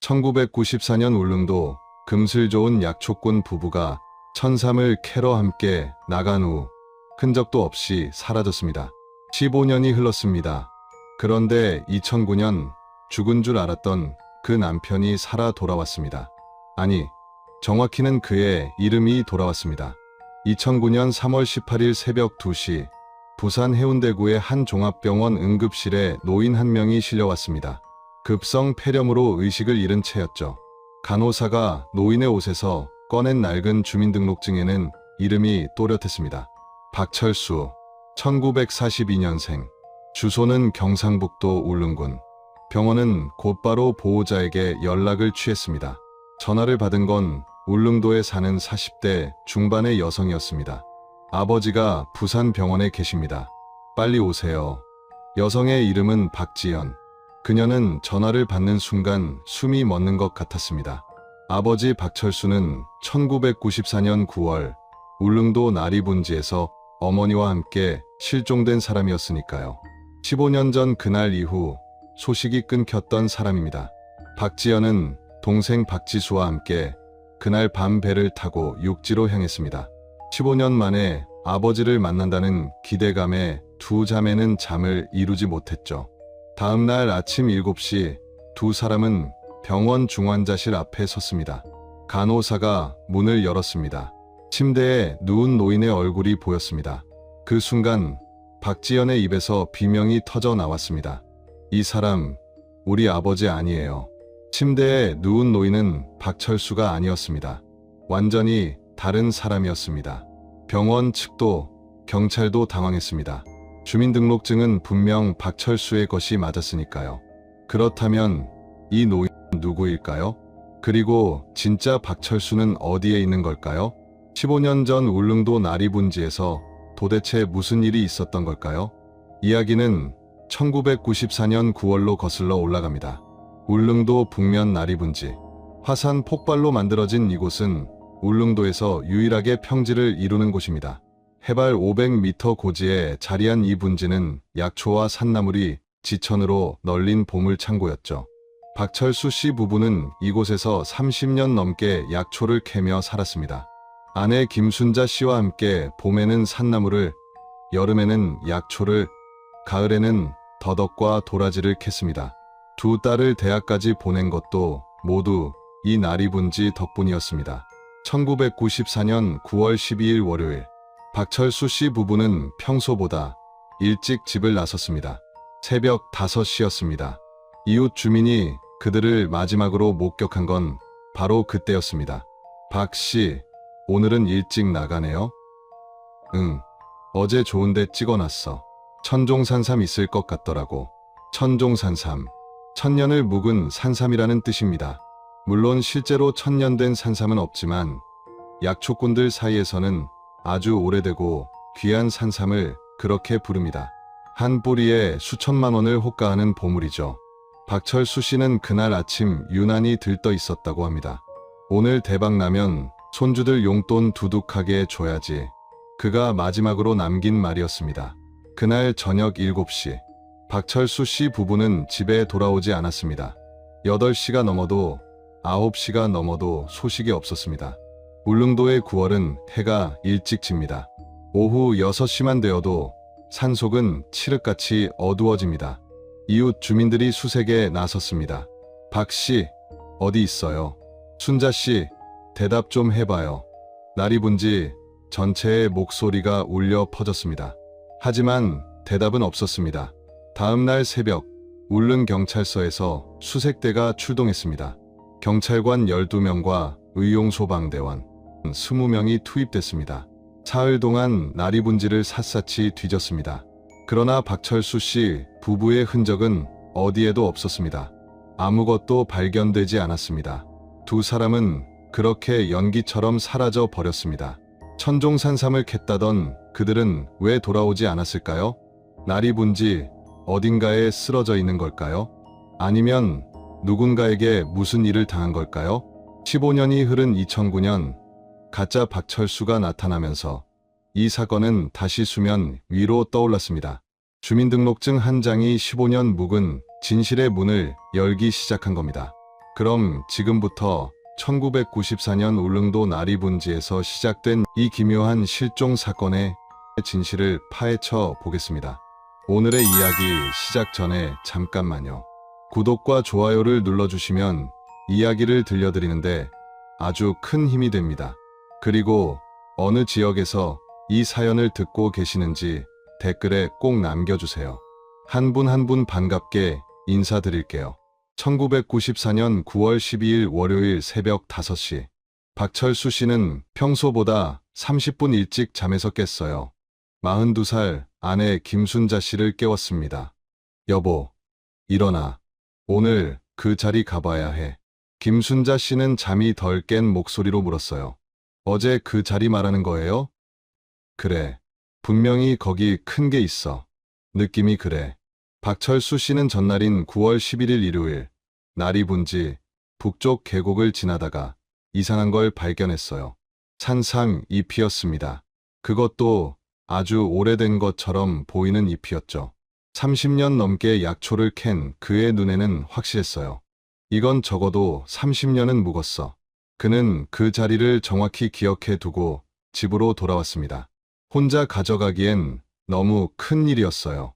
1994년 울릉도 금슬 좋은 약초꾼 부부가 천삼을 캐러 함께 나간 후 흔적도 없이 사라졌습니다. 15년이 흘렀습니다. 그런데 2009년 죽은 줄 알았던 그 남편이 살아 돌아왔습니다. 아니, 정확히는 그의 이름이 돌아왔습니다. 2009년 3월 18일 새벽 2시 부산 해운대구의 한 종합병원 응급실에 노인 한 명이 실려왔습니다. 급성 폐렴으로 의식을 잃은 채였죠. 간호사가 노인의 옷에서 꺼낸 낡은 주민등록증에는 이름이 또렷했습니다. 박철수, 1942년생, 주소는 경상북도 울릉군. 병원은 곧바로 보호자에게 연락을 취했습니다. 전화를 받은 건 울릉도에 사는 40대 중반의 여성이었습니다. 아버지가 부산 병원에 계십니다. 빨리 오세요. 여성의 이름은 박지연. 그녀는 전화를 받는 순간 숨이 멎는 것 같았습니다. 아버지 박철수는 1994년 9월 울릉도 나리분지에서 어머니와 함께 실종된 사람이었으니까요. 15년 전 그날 이후 소식이 끊겼던 사람입니다. 박지연은 동생 박지수와 함께 그날 밤 배를 타고 육지로 향했습니다. 15년 만에 아버지를 만난다는 기대감에 두 자매는 잠을 이루지 못했죠. 다음 날 아침 7시 두 사람은 병원 중환자실 앞에 섰습니다. 간호사가 문을 열었습니다. 침대에 누운 노인의 얼굴이 보였습니다. 그 순간 박지연의 입에서 비명이 터져 나왔습니다. 이 사람, 우리 아버지 아니에요. 침대에 누운 노인은 박철수가 아니었습니다. 완전히 다른 사람이었습니다. 병원 측도 경찰도 당황했습니다. 주민등록증은 분명 박철수의 것이 맞았으니까요. 그렇다면 이 노인은 누구일까요? 그리고 진짜 박철수는 어디에 있는 걸까요? 15년 전 울릉도 나리분지에서 도대체 무슨 일이 있었던 걸까요? 이야기는 1994년 9월로 거슬러 올라갑니다. 울릉도 북면 나리분지. 화산 폭발로 만들어진 이곳은 울릉도에서 유일하게 평지를 이루는 곳입니다. 해발 500m 고지에 자리한 이 분지는 약초와 산나물이 지천으로 널린 보물창고였죠. 박철수 씨 부부는 이곳에서 30년 넘게 약초를 캐며 살았습니다. 아내 김순자 씨와 함께 봄에는 산나물을, 여름에는 약초를, 가을에는 더덕과 도라지를 캤습니다. 두 딸을 대학까지 보낸 것도 모두 이 나리분지 덕분이었습니다. 1994년 9월 12일 월요일, 박철수 씨 부부는 평소보다 일찍 집을 나섰습니다. 새벽 5시였습니다. 이웃 주민이 그들을 마지막으로 목격한 건 바로 그때였습니다. 박 씨, 오늘은 일찍 나가네요? 응, 어제 좋은데 찍어놨어. 천종산삼 있을 것 같더라고. 천종산삼, 천년을 묵은 산삼이라는 뜻입니다. 물론 실제로 천년된 산삼은 없지만 약초꾼들 사이에서는 아주 오래되고 귀한 산삼을 그렇게 부릅니다. 한 뿌리에 수천만 원을 호가하는 보물이죠. 박철수 씨는 그날 아침 유난히 들떠 있었다고 합니다. 오늘 대박나면 손주들 용돈 두둑하게 줘야지. 그가 마지막으로 남긴 말이었습니다. 그날 저녁 7시, 박철수 씨 부부는 집에 돌아오지 않았습니다. 8시가 넘어도 9시가 넘어도 소식이 없었습니다. 울릉도의 9월은 해가 일찍 집니다. 오후 6시만 되어도 산속은 칠흑같이 어두워집니다. 이웃 주민들이 수색에 나섰습니다. 박 씨, 어디 있어요? 순자 씨, 대답 좀 해봐요. 나리분지 전체의 목소리가 울려 퍼졌습니다. 하지만 대답은 없었습니다. 다음 날 새벽, 울릉경찰서에서 수색대가 출동했습니다. 경찰관 12명과 의용소방대원 20명이 투입됐습니다. 사흘 동안 나리분지를 샅샅이 뒤졌습니다. 그러나 박철수 씨 부부의 흔적은 어디에도 없었습니다. 아무것도 발견되지 않았습니다. 두 사람은 그렇게 연기처럼 사라져 버렸습니다. 천종산삼을 캤다던 그들은 왜 돌아오지 않았을까요? 나리분지 어딘가에 쓰러져 있는 걸까요? 아니면 누군가에게 무슨 일을 당한 걸까요? 15년이 흐른 2009년, 가짜 박철수가 나타나면서 이 사건은 다시 수면 위로 떠올랐습니다. 주민등록증 한 장이 15년 묵은 진실의 문을 열기 시작한 겁니다. 그럼 지금부터 1994년 울릉도 나리분지에서 시작된 이 기묘한 실종 사건의 진실을 파헤쳐 보겠습니다. 오늘의 이야기 시작 전에 잠깐만요. 구독과 좋아요를 눌러주시면 이야기를 들려드리는데 아주 큰 힘이 됩니다. 그리고 어느 지역에서 이 사연을 듣고 계시는지 댓글에 꼭 남겨주세요. 한 분 한 분 반갑게 인사드릴게요. 1994년 9월 12일 월요일 새벽 5시. 박철수 씨는 평소보다 30분 일찍 잠에서 깼어요. 42살 아내 김순자 씨를 깨웠습니다. 여보, 일어나. 오늘 그 자리 가봐야 해. 김순자 씨는 잠이 덜 깬 목소리로 물었어요. 어제 그 자리 말하는 거예요? 그래. 분명히 거기 큰 게 있어. 느낌이 그래. 박철수 씨는 전날인 9월 11일 일요일, 나리분지 북쪽 계곡을 지나다가 이상한 걸 발견했어요. 산삼 잎이었습니다. 그것도 아주 오래된 것처럼 보이는 잎이었죠. 30년 넘게 약초를 캔 그의 눈에는 확실했어요. 이건 적어도 30년은 묵었어. 그는 그 자리를 정확히 기억해 두고 집으로 돌아왔습니다. 혼자 가져가기엔 너무 큰 일이었어요.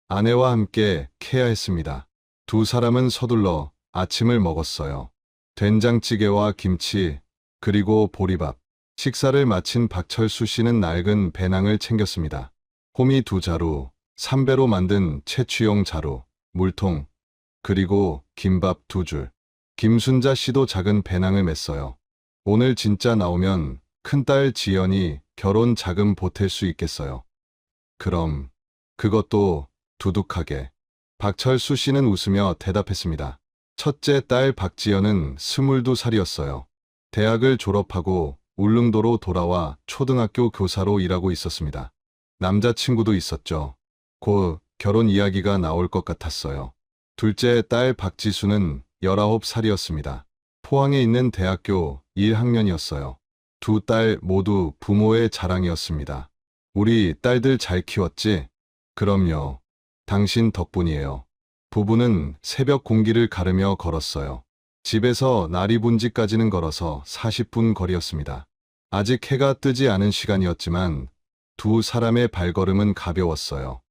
아내와 함께 캐야 했습니다. 두 사람은 서둘러 아침을 먹었어요. 된장찌개와 김치, 그리고 보리밥. 식사를 마친 박철수 씨는 낡은 배낭을 챙겼습니다. 호미 2자루, 삼배로 만든 채취용 자루, 물통, 그리고 김밥 2줄. 김순자 씨도 작은 배낭을 맸어요. 오늘 진짜 나오면 큰딸 지연이 결혼 자금 보탤 수 있겠어요. 그럼 그것도 두둑하게. 박철수 씨는 웃으며 대답했습니다. 첫째 딸 박지연은 22살이었어요. 대학을 졸업하고 울릉도로 돌아와 초등학교 교사로 일하고 있었습니다. 남자친구도 있었죠. 곧 결혼 이야기가 나올 것 같았어요. 둘째 딸 박지수는 19살이었습니다. 포항에 있는 대학교 1학년이었어요. 두 딸 모두 부모의 자랑이었습니다. 우리 딸들 잘 키웠지? 그럼요. 당신 덕분이에요. 부부는 새벽 공기를 가르며 걸었어요. 집에서 나리분지까지는 걸어서 40분 거리였습니다. 아직 해가 뜨지 않은 시간이었지만 두 사람의 발걸음은 가벼웠어요.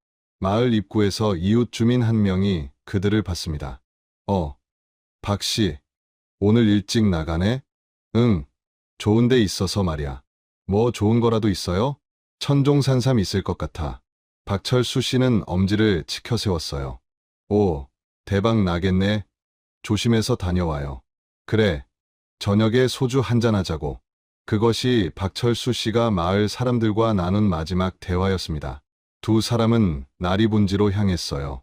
마을 입구에서 이웃 주민 한 명이 그들을 봤습니다. 박씨, 오늘 일찍 나가네? 응, 좋은 데 있어서 말이야. 뭐 좋은 거라도 있어요? 천종산삼 있을 것 같아. 박철수 씨는 엄지를 치켜 세웠어요. 오, 대박 나겠네. 조심해서 다녀와요. 그래, 저녁에 소주 한잔 하자고. 그것이 박철수 씨가 마을 사람들과 나눈 마지막 대화였습니다. 두 사람은 나리분지로 향했어요.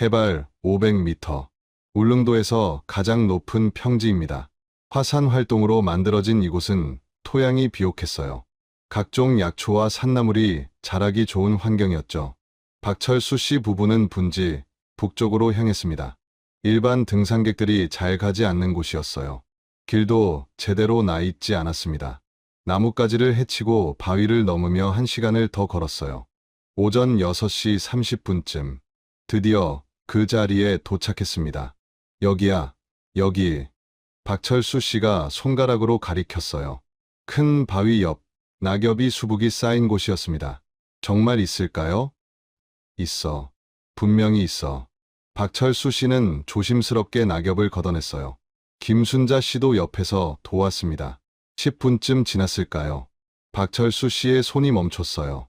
해발 500m. 울릉도에서 가장 높은 평지입니다. 화산 활동으로 만들어진 이곳은 토양이 비옥했어요. 각종 약초와 산나물이 자라기 좋은 환경이었죠. 박철수 씨 부부는 분지 북쪽으로 향했습니다. 일반 등산객들이 잘 가지 않는 곳이었어요. 길도 제대로 나 있지 않았습니다. 나뭇가지를 헤치고 바위를 넘으며 1시간을 더 걸었어요. 오전 6시 30분쯤 드디어 그 자리에 도착했습니다. 여기야, 여기. 박철수 씨가 손가락으로 가리켰어요. 큰 바위 옆 낙엽이 수북이 쌓인 곳이었습니다. 정말 있을까요? 있어. 분명히 있어. 박철수 씨는 조심스럽게 낙엽을 걷어냈어요. 김순자 씨도 옆에서 도왔습니다. 10분쯤 지났을까요? 박철수 씨의 손이 멈췄어요.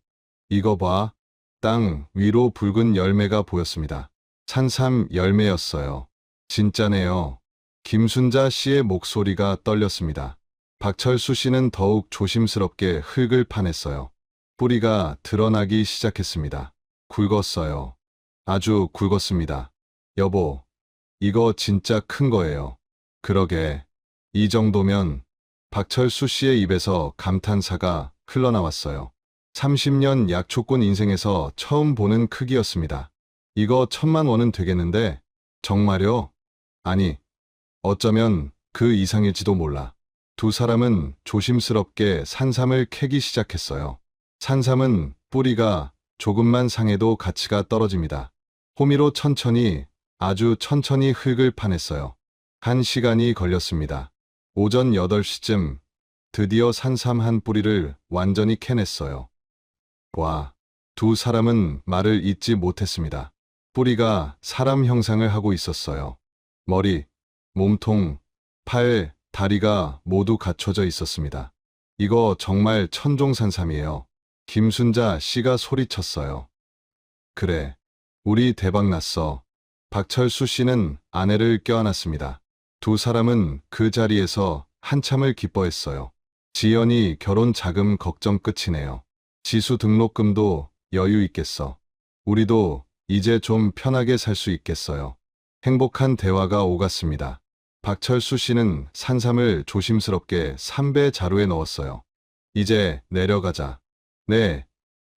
이거 봐. 땅 위로 붉은 열매가 보였습니다. 산삼 열매였어요. 진짜네요. 김순자 씨의 목소리가 떨렸습니다. 박철수 씨는 더욱 조심스럽게 흙을 파냈어요. 뿌리가 드러나기 시작했습니다. 굵었어요. 아주 굵었습니다. 여보, 이거 진짜 큰 거예요. 그러게. 이 정도면. 박철수 씨의 입에서 감탄사가 흘러나왔어요. 30년 약초꾼 인생에서 처음 보는 크기였습니다. 이거 1000만 원은 되겠는데? 정말요? 아니, 어쩌면 그 이상일지도 몰라. 두 사람은 조심스럽게 산삼을 캐기 시작했어요. 산삼은 뿌리가 조금만 상해도 가치가 떨어집니다. 호미로 천천히, 아주 천천히 흙을 파냈어요. 1시간이 걸렸습니다. 오전 8시쯤 드디어 산삼 한 뿌리를 완전히 캐냈어요. 와, 두 사람은 말을 잇지 못했습니다. 뿌리가 사람 형상을 하고 있었어요. 머리, 몸통, 팔, 다리가 모두 갖춰져 있었습니다. 이거 정말 천종산삼이에요. 김순자 씨가 소리쳤어요. 그래, 우리 대박 났어. 박철수 씨는 아내를 껴안았습니다. 두 사람은 그 자리에서 한참을 기뻐했어요. 지연이 결혼 자금 걱정 끝이네요. 지수 등록금도 여유 있겠어. 우리도 이제 좀 편하게 살 수 있겠어요. 행복한 대화가 오갔습니다. 박철수 씨는 산삼을 조심스럽게 삼배 자루에 넣었어요. 이제 내려가자. 네,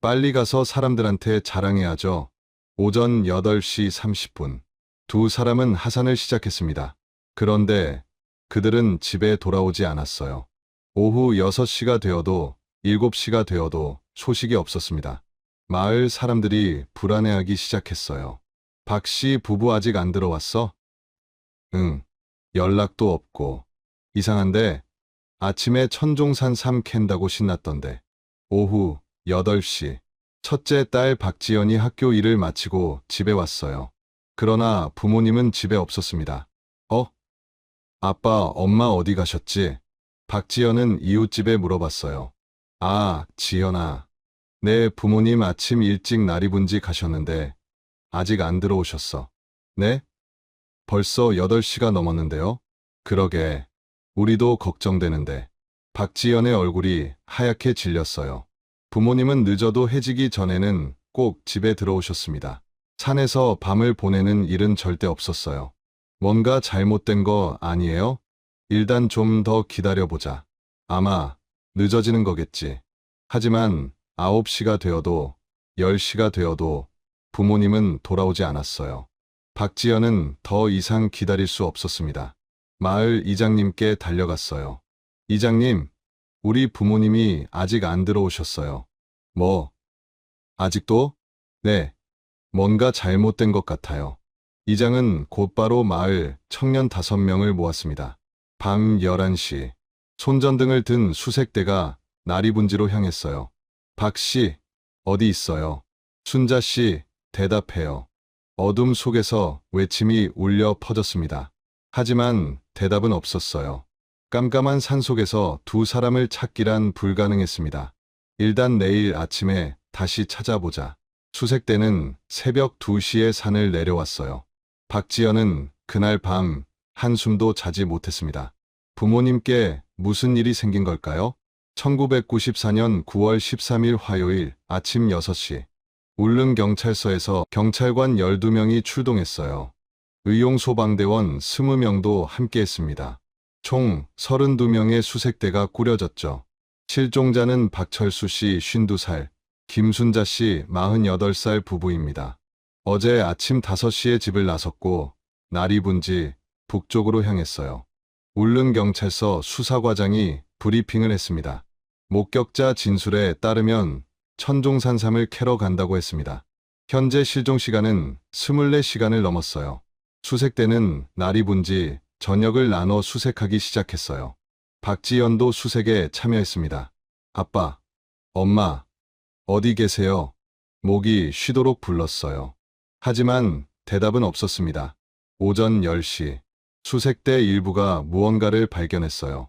빨리 가서 사람들한테 자랑해야죠. 오전 8시 30분. 두 사람은 하산을 시작했습니다. 그런데 그들은 집에 돌아오지 않았어요. 오후 6시가 되어도 7시가 되어도 소식이 없었습니다. 마을 사람들이 불안해하기 시작했어요. 박 씨 부부 아직 안 들어왔어? 응, 연락도 없고. 이상한데 아침에 천종산 삼 캔다고 신났던데. 오후 8시. 첫째 딸 박지연이 학교 일을 마치고 집에 왔어요. 그러나 부모님은 집에 없었습니다. 아빠, 엄마 어디 가셨지? 박지연은 이웃집에 물어봤어요. 아, 지연아. 내 부모님 아침 일찍 나리분지 가셨는데 아직 안 들어오셨어. 네? 벌써 8시가 넘었는데요? 그러게. 우리도 걱정되는데. 박지연의 얼굴이 하얗게 질렸어요. 부모님은 늦어도 해지기 전에는 꼭 집에 들어오셨습니다. 산에서 밤을 보내는 일은 절대 없었어요. 뭔가 잘못된 거 아니에요? 일단 좀 더 기다려보자. 아마 늦어지는 거겠지. 하지만 9시가 되어도 10시가 되어도 부모님은 돌아오지 않았어요. 박지연은 더 이상 기다릴 수 없었습니다. 마을 이장님께 달려갔어요. 이장님, 우리 부모님이 아직 안 들어오셨어요. 뭐? 아직도? 네. 뭔가 잘못된 것 같아요. 이장은 곧바로 마을 청년 5명을 모았습니다. 밤 11시. 손전등을 든 수색대가 나리분지로 향했어요. 박 씨, 어디 있어요? 순자 씨, 대답해요. 어둠 속에서 외침이 울려 퍼졌습니다. 하지만 대답은 없었어요. 깜깜한 산 속에서 두 사람을 찾기란 불가능했습니다. 일단 내일 아침에 다시 찾아보자. 수색대는 새벽 2시에 산을 내려왔어요. 박지연은 그날 밤 한숨도 자지 못했습니다. 부모님께 무슨 일이 생긴 걸까요? 1994년 9월 13일 화요일 아침 6시. 울릉경찰서에서 경찰관 12명이 출동했어요. 의용소방대원 20명도 함께했습니다. 총 32명의 수색대가 꾸려졌죠. 실종자는 박철수 씨 52살, 김순자 씨 48살 부부입니다. 어제 아침 5시에 집을 나섰고 나리분지 북쪽으로 향했어요. 울릉경찰서 수사과장이 브리핑을 했습니다. 목격자 진술에 따르면 천종산삼을 캐러 간다고 했습니다. 현재 실종 시간은 24시간을 넘었어요. 수색대는 나리분지 저녁을 나눠 수색하기 시작했어요. 박지연도 수색에 참여했습니다. 아빠, 엄마, 어디 계세요? 목이 쉬도록 불렀어요. 하지만 대답은 없었습니다. 오전 10시. 수색대 일부가 무언가를 발견했어요.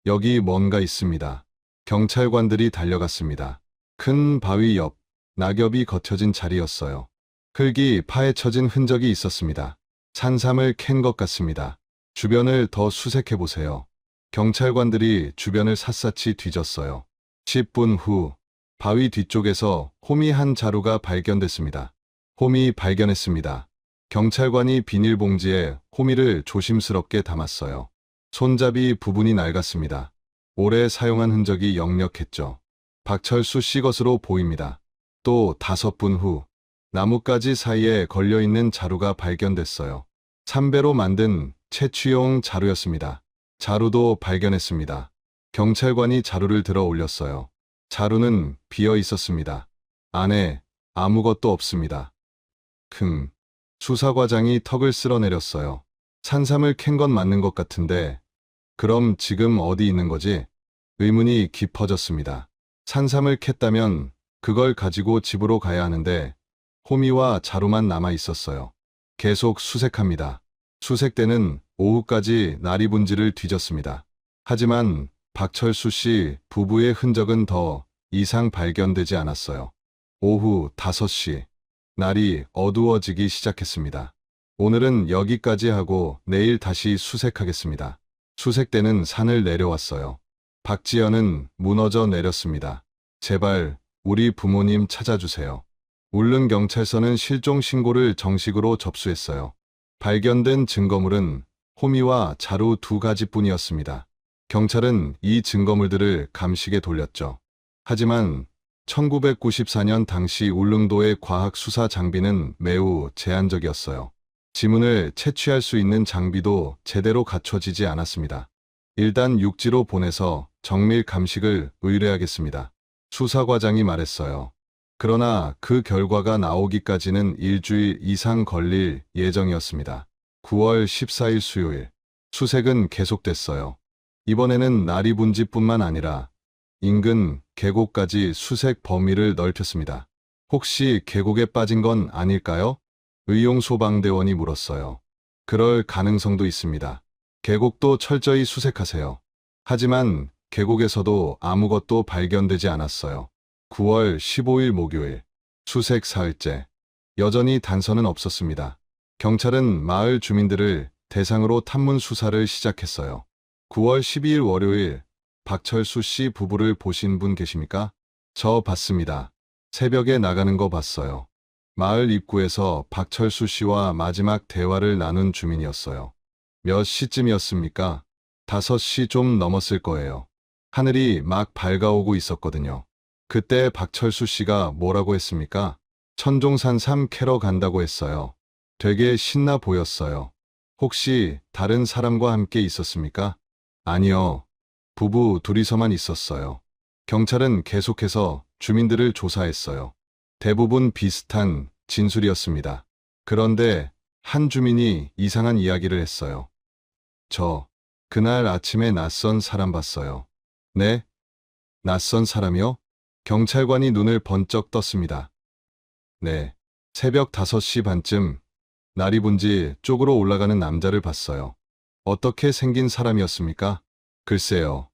여기 뭔가 있습니다. 경찰관들이 달려갔습니다. 큰 바위 옆, 낙엽이 걷혀진 자리였어요. 흙이 파헤쳐진 흔적이 있었습니다. 산삼을 캔 것 같습니다. 주변을 더 수색해보세요. 경찰관들이 주변을 샅샅이 뒤졌어요. 10분 후, 바위 뒤쪽에서 호미 한 자루가 발견됐습니다. 호미 발견했습니다. 경찰관이 비닐봉지에 호미를 조심스럽게 담았어요. 손잡이 부분이 낡았습니다. 오래 사용한 흔적이 역력했죠. 박철수 씨 것으로 보입니다. 또 5분 후, 나뭇가지 사이에 걸려있는 자루가 발견됐어요. 삼배로 만든 채취용 자루였습니다. 자루도 발견했습니다. 경찰관이 자루를 들어 올렸어요. 자루는 비어 있었습니다. 안에 아무것도 없습니다. 수사과장이 턱을 쓸어내렸어요. 산삼을 캔 건 맞는 것 같은데, 그럼 지금 어디 있는 거지? 의문이 깊어졌습니다. 산삼을 캤다면 그걸 가지고 집으로 가야 하는데, 호미와 자루만 남아 있었어요. 계속 수색합니다. 수색 때는 오후까지 나리분지를 뒤졌습니다. 하지만 박철수 씨 부부의 흔적은 더 이상 발견되지 않았어요. 오후 5시, 날이 어두워지기 시작했습니다. 오늘은 여기까지 하고 내일 다시 수색하겠습니다. 수색 때는 산을 내려왔어요. 박지연은 무너져 내렸습니다. 제발 우리 부모님 찾아주세요. 울릉경찰서는 실종 신고를 정식으로 접수했어요. 발견된 증거물은 호미와 자루 2가지뿐이었습니다. 경찰은 이 증거물들을 감식에 돌렸죠. 하지만 1994년 당시 울릉도의 과학 수사 장비는 매우 제한적이었어요. 지문을 채취할 수 있는 장비도 제대로 갖춰지지 않았습니다. 일단 육지로 보내서 정밀 감식을 의뢰하겠습니다. 수사과장이 말했어요. 그러나 그 결과가 나오기까지는 일주일 이상 걸릴 예정이었습니다. 9월 14일 수요일, 수색은 계속됐어요. 이번에는 나리분지뿐만 아니라 인근 계곡까지 수색 범위를 넓혔습니다. 혹시 계곡에 빠진 건 아닐까요? 의용소방대원이 물었어요. 그럴 가능성도 있습니다. 계곡도 철저히 수색하세요. 하지만 계곡에서도 아무것도 발견되지 않았어요. 9월 15일 목요일, 수색 사흘째. 여전히 단서는 없었습니다. 경찰은 마을 주민들을 대상으로 탐문 수사를 시작했어요. 9월 12일 월요일, 박철수 씨 부부를 보신 분 계십니까? 저 봤습니다. 새벽에 나가는 거 봤어요. 마을 입구에서 박철수 씨와 마지막 대화를 나눈 주민이었어요. 몇 시쯤이었습니까? 5시 좀 넘었을 거예요. 하늘이 막 밝아오고 있었거든요. 그때 박철수 씨가 뭐라고 했습니까? 천종산삼 캐러 간다고 했어요. 되게 신나 보였어요. 혹시 다른 사람과 함께 있었습니까? 아니요. 부부 둘이서만 있었어요. 경찰은 계속해서 주민들을 조사했어요. 대부분 비슷한 진술이었습니다. 그런데 한 주민이 이상한 이야기를 했어요. 저, 그날 아침에 낯선 사람 봤어요. 네? 낯선 사람이요? 경찰관이 눈을 번쩍 떴습니다. 네. 새벽 5시 반쯤 나리분지 쪽으로 올라가는 남자를 봤어요. 어떻게 생긴 사람이었습니까? 글쎄요.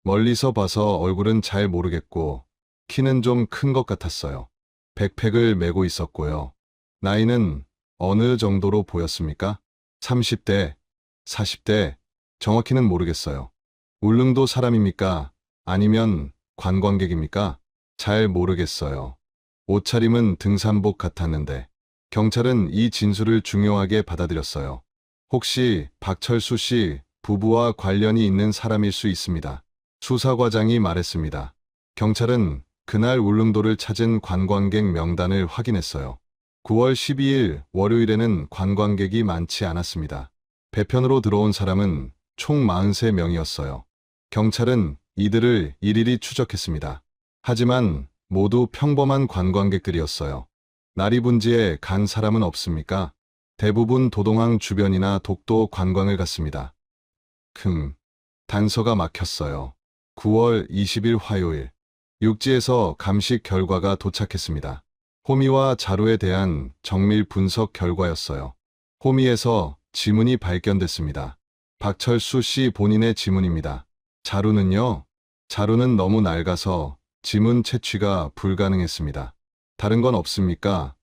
멀리서 봐서 얼굴은 잘 모르겠고 키는 좀 큰 것 같았어요. 백팩을 메고 있었고요. 나이는 어느 정도로 보였습니까? 30대, 40대, 정확히는 모르겠어요. 울릉도 사람입니까? 아니면 관광객입니까? 잘 모르겠어요. 옷차림은 등산복 같았는데 경찰은 이 진술을 중요하게 받아들였어요. 혹시 박철수 씨 부부와 관련이 있는 사람일 수 있습니다. 수사과장이 말했습니다. 경찰은 그날 울릉도를 찾은 관광객 명단을 확인했어요. 9월 12일 월요일에는 관광객이 많지 않았습니다. 배편으로 들어온 사람은 총 43명이었어요. 경찰은 이들을 일일이 추적했습니다. 하지만 모두 평범한 관광객들이었어요. 나리분지에 간 사람은 없습니까? 대부분 도동항 주변이나 독도 관광을 갔습니다. 단서가 막혔어요. 9월 20일 화요일, 육지에서 감식 결과가 도착했습니다. 호미와 자루에 대한 정밀 분석 결과였어요. 호미에서 지문이 발견됐습니다. 박철수 씨 본인의 지문입니다. 자루는요? 자루는 너무 낡아서 지문 채취가 불가능했습니다. 다른 건 없습니까?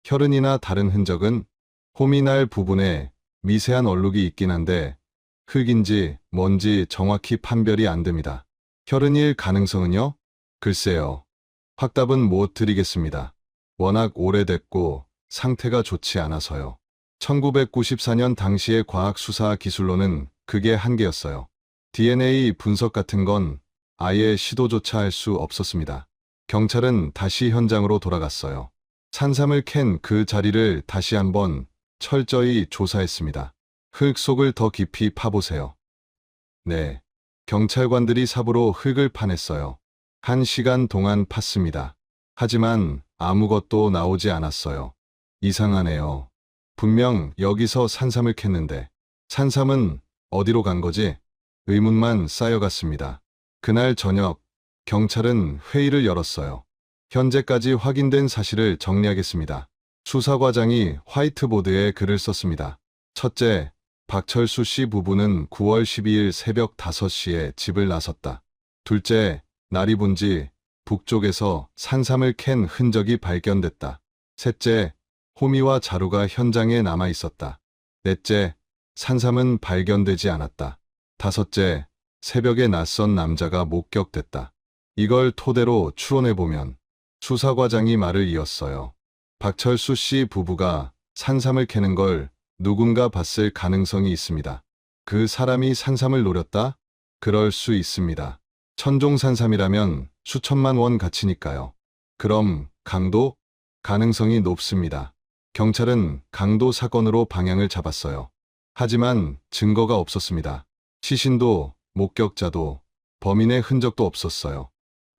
혈흔이나 다른 흔적은? 호미날 부분에 미세한 얼룩이 있긴 한데 흙인지 뭔지 정확히 판별이 안 됩니다. 혈흔일 가능성은요? 글쎄요. 확답은 못 드리겠습니다. 워낙 오래됐고 상태가 좋지 않아서요. 1994년 당시의 과학수사 기술로는 그게 한계였어요. DNA 분석 같은 건 아예 시도조차 할 수 없었습니다. 경찰은 다시 현장으로 돌아갔어요. 산삼을 캔 그 자리를 다시 한번 철저히 조사했습니다. 흙 속을 더 깊이 파보세요. 네. 경찰관들이 삽으로 흙을 파냈어요. 1시간 동안 팠습니다. 하지만 아무것도 나오지 않았어요. 이상하네요. 분명 여기서 산삼을 캤는데 산삼은 어디로 간 거지? 의문만 쌓여갔습니다. 그날 저녁, 경찰은 회의를 열었어요. 현재까지 확인된 사실을 정리하겠습니다. 수사과장이 화이트보드에 글을 썼습니다. 첫째, 박철수 씨 부부는 9월 12일 새벽 5시에 집을 나섰다. 둘째, 날이 분지 북쪽에서 산삼을 캔 흔적이 발견됐다. 셋째, 호미와 자루가 현장에 남아 있었다. 넷째, 산삼은 발견되지 않았다. 다섯째, 새벽에 낯선 남자가 목격됐다. 이걸 토대로 추론해보면 수사과장이 말을 이었어요. 박철수 씨 부부가 산삼을 캐는 걸 누군가 봤을 가능성이 있습니다. 그 사람이 산삼을 노렸다? 그럴 수 있습니다. 천종산삼이라면 수천만 원 가치니까요. 그럼 강도? 가능성이 높습니다. 경찰은 강도 사건으로 방향을 잡았어요. 하지만 증거가 없었습니다. 시신도 목격자도 범인의 흔적도 없었어요.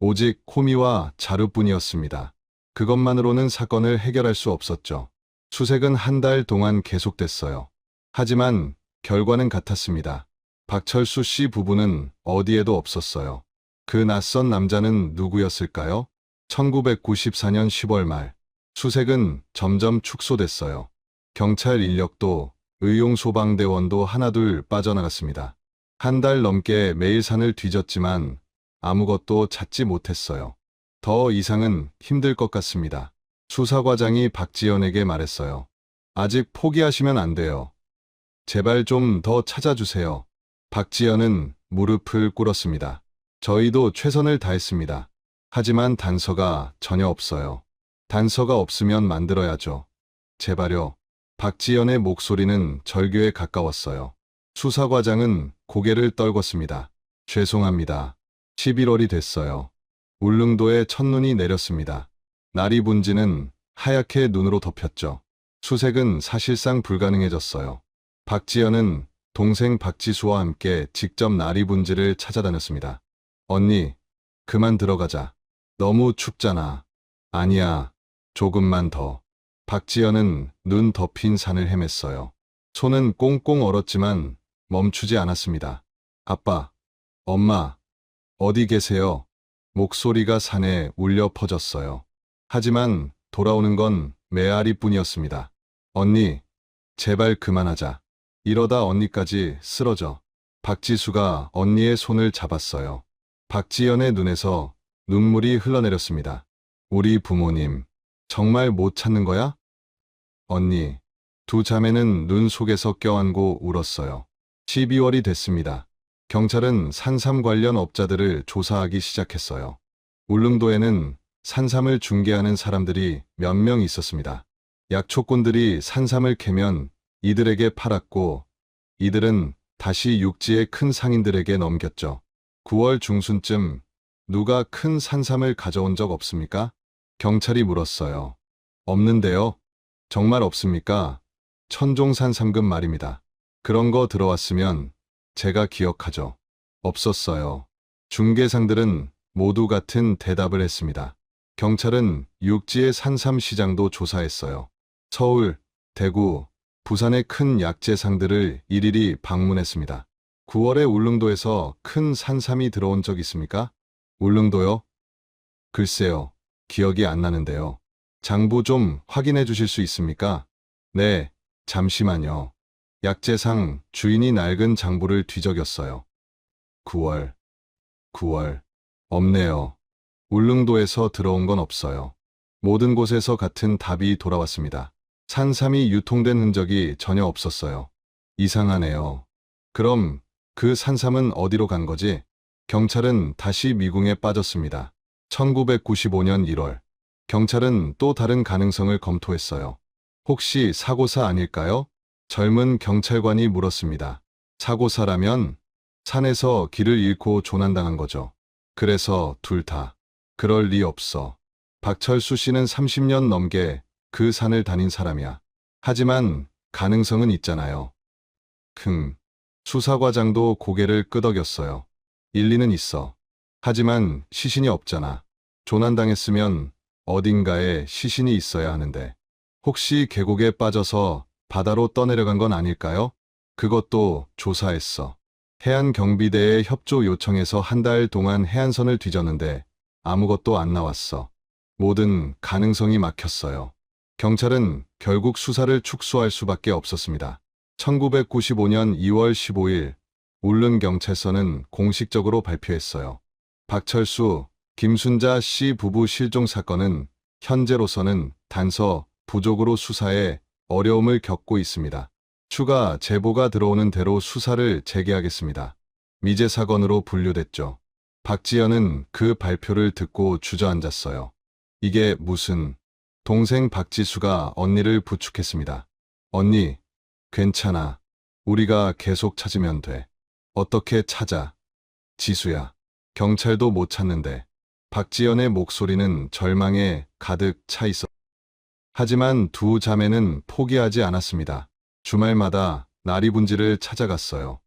오직 호미와 자루뿐이었습니다. 그것만으로는 사건을 해결할 수 없었죠. 수색은 한 달 동안 계속됐어요. 하지만 결과는 같았습니다. 박철수 씨 부부는 어디에도 없었어요. 그 낯선 남자는 누구였을까요? 1994년 10월 말, 수색은 점점 축소됐어요. 경찰 인력도 의용소방대원도 하나둘 빠져나갔습니다. 한 달 넘게 매일 산을 뒤졌지만 아무것도 찾지 못했어요. 더 이상은 힘들 것 같습니다. 수사과장이 박지연에게 말했어요. 아직 포기하시면 안 돼요. 제발 좀 더 찾아주세요. 박지연은 무릎을 꿇었습니다. 저희도 최선을 다했습니다. 하지만 단서가 전혀 없어요. 단서가 없으면 만들어야죠. 제발요. 박지연의 목소리는 절규에 가까웠어요. 수사과장은 고개를 떨궜습니다. 죄송합니다. 11월이 됐어요. 울릉도에 첫눈이 내렸습니다. 날이 분지는 하얗게 눈으로 덮였죠. 수색은 사실상 불가능해졌어요. 박지연은 동생 박지수와 함께 직접 날이 분지를 찾아다녔습니다. 언니, 그만 들어가자. 너무 춥잖아. 아니야, 조금만 더. 박지연은 눈 덮인 산을 헤맸어요. 손은 꽁꽁 얼었지만 멈추지 않았습니다. 아빠, 엄마, 어디 계세요? 목소리가 산에 울려 퍼졌어요. 하지만 돌아오는 건 메아리뿐이었습니다. 언니, 제발 그만하자. 이러다 언니까지 쓰러져. 박지수가 언니의 손을 잡았어요. 박지연의 눈에서 눈물이 흘러내렸습니다. 우리 부모님, 정말 못 찾는 거야? 언니, 두 자매는 눈 속에서 껴안고 울었어요. 12월이 됐습니다. 경찰은 산삼 관련 업자들을 조사하기 시작했어요. 울릉도에는 산삼을 중개하는 사람들이 몇 명 있었습니다. 약초꾼들이 산삼을 캐면 이들에게 팔았고 이들은 다시 육지의 큰 상인들에게 넘겼죠. 9월 중순쯤 누가 큰 산삼을 가져온 적 없습니까? 경찰이 물었어요. 없는데요? 정말 없습니까? 천종산삼금 말입니다. 그런 거 들어왔으면 제가 기억하죠. 없었어요. 중개상들은 모두 같은 대답을 했습니다. 경찰은 육지의 산삼 시장도 조사했어요. 서울, 대구, 부산의 큰 약재상들을 일일이 방문했습니다. 9월에 울릉도에서 큰 산삼이 들어온 적 있습니까? 울릉도요? 글쎄요. 기억이 안 나는데요. 장부 좀 확인해 주실 수 있습니까? 네, 잠시만요. 약재상 주인이 낡은 장부를 뒤적였어요. 9월, 없네요. 울릉도에서 들어온 건 없어요. 모든 곳에서 같은 답이 돌아왔습니다. 산삼이 유통된 흔적이 전혀 없었어요. 이상하네요. 그럼 그 산삼은 어디로 간 거지? 경찰은 다시 미궁에 빠졌습니다. 1995년 1월, 경찰은 또 다른 가능성을 검토했어요. 혹시 사고사 아닐까요? 젊은 경찰관이 물었습니다. 사고사라면 산에서 길을 잃고 조난당한 거죠. 그래서 둘 다. 그럴 리 없어. 박철수 씨는 30년 넘게 그 산을 다닌 사람이야. 하지만 가능성은 있잖아요. 수사과장도 고개를 끄덕였어요. 일리는 있어. 하지만 시신이 없잖아. 조난당했으면 어딘가에 시신이 있어야 하는데. 혹시 계곡에 빠져서 바다로 떠내려간 건 아닐까요? 그것도 조사했어. 해안경비대에 협조 요청해서 한 달 동안 해안선을 뒤졌는데 아무것도 안 나왔어. 모든 가능성이 막혔어요. 경찰은 결국 수사를 축소할 수밖에 없었습니다. 1995년 2월 15일 울릉경찰서는 공식적으로 발표했어요. 박철수, 김순자 씨 부부 실종 사건은 현재로서는 단서 부족으로 수사에 어려움을 겪고 있습니다. 추가 제보가 들어오는 대로 수사를 재개하겠습니다. 미제 사건으로 분류됐죠. 박지연은 그 발표를 듣고 주저앉았어요. 이게 무슨... 동생 박지수가 언니를 부축했습니다. 언니, 괜찮아. 우리가 계속 찾으면 돼. 어떻게 찾아? 지수야. 경찰도 못 찾는데. 박지연의 목소리는 절망에 가득 차 있었. 하지만 두 자매는 포기하지 않았습니다. 주말마다 나리분지를 찾아갔어요.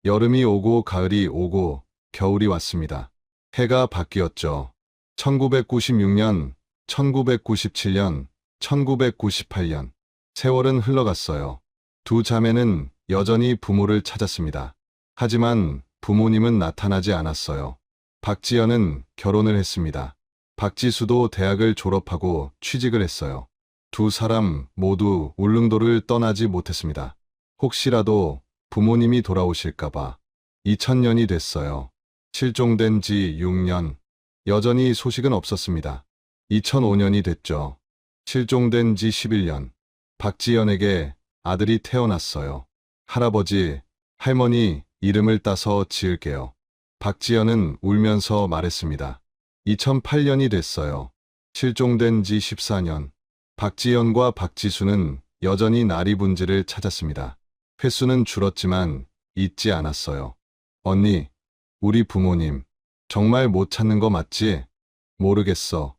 여름이 오고 가을이 오고 겨울이 왔습니다. 해가 바뀌었죠. 1996년, 1997년, 1998년. 세월은 흘러갔어요. 두 자매는 여전히 부모를 찾았습니다. 하지만 부모님은 나타나지 않았어요. 박지연은 결혼을 했습니다. 박지수도 대학을 졸업하고 취직을 했어요. 두 사람 모두 울릉도를 떠나지 못했습니다. 혹시라도 부모님이 돌아오실까봐. 2000년이 됐어요. 실종된 지 6년. 여전히 소식은 없었습니다. 2005년이 됐죠. 실종된 지 11년. 박지연에게 아들이 태어났어요. 할아버지, 할머니 이름을 따서 지을게요. 박지연은 울면서 말했습니다. 2008년이 됐어요. 실종된 지 14년. 박지연과 박지수는 여전히 나리분지를 찾았습니다. 횟수는 줄었지만 잊지 않았어요. 언니, 우리 부모님 정말 못 찾는 거 맞지? 모르겠어.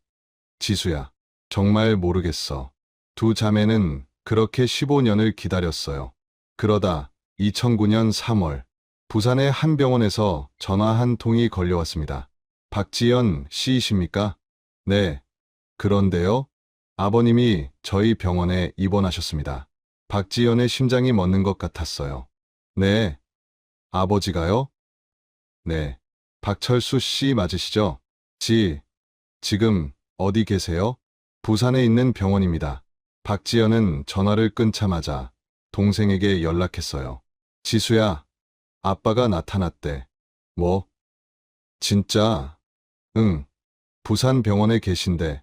지수야, 정말 모르겠어. 두 자매는 그렇게 15년을 기다렸어요. 그러다 2009년 3월 부산의 한 병원에서 전화 한 통이 걸려왔습니다. 박지연 씨이십니까? 네. 그런데요? 아버님이 저희 병원에 입원하셨습니다. 박지연의 심장이 멎는 것 같았어요. 네. 아버지가요? 네. 박철수 씨 맞으시죠? 지금 어디 계세요? 부산에 있는 병원입니다. 박지연은 전화를 끊자마자 동생에게 연락했어요. 지수야, 아빠가 나타났대. 뭐? 진짜? 응. 부산 병원에 계신데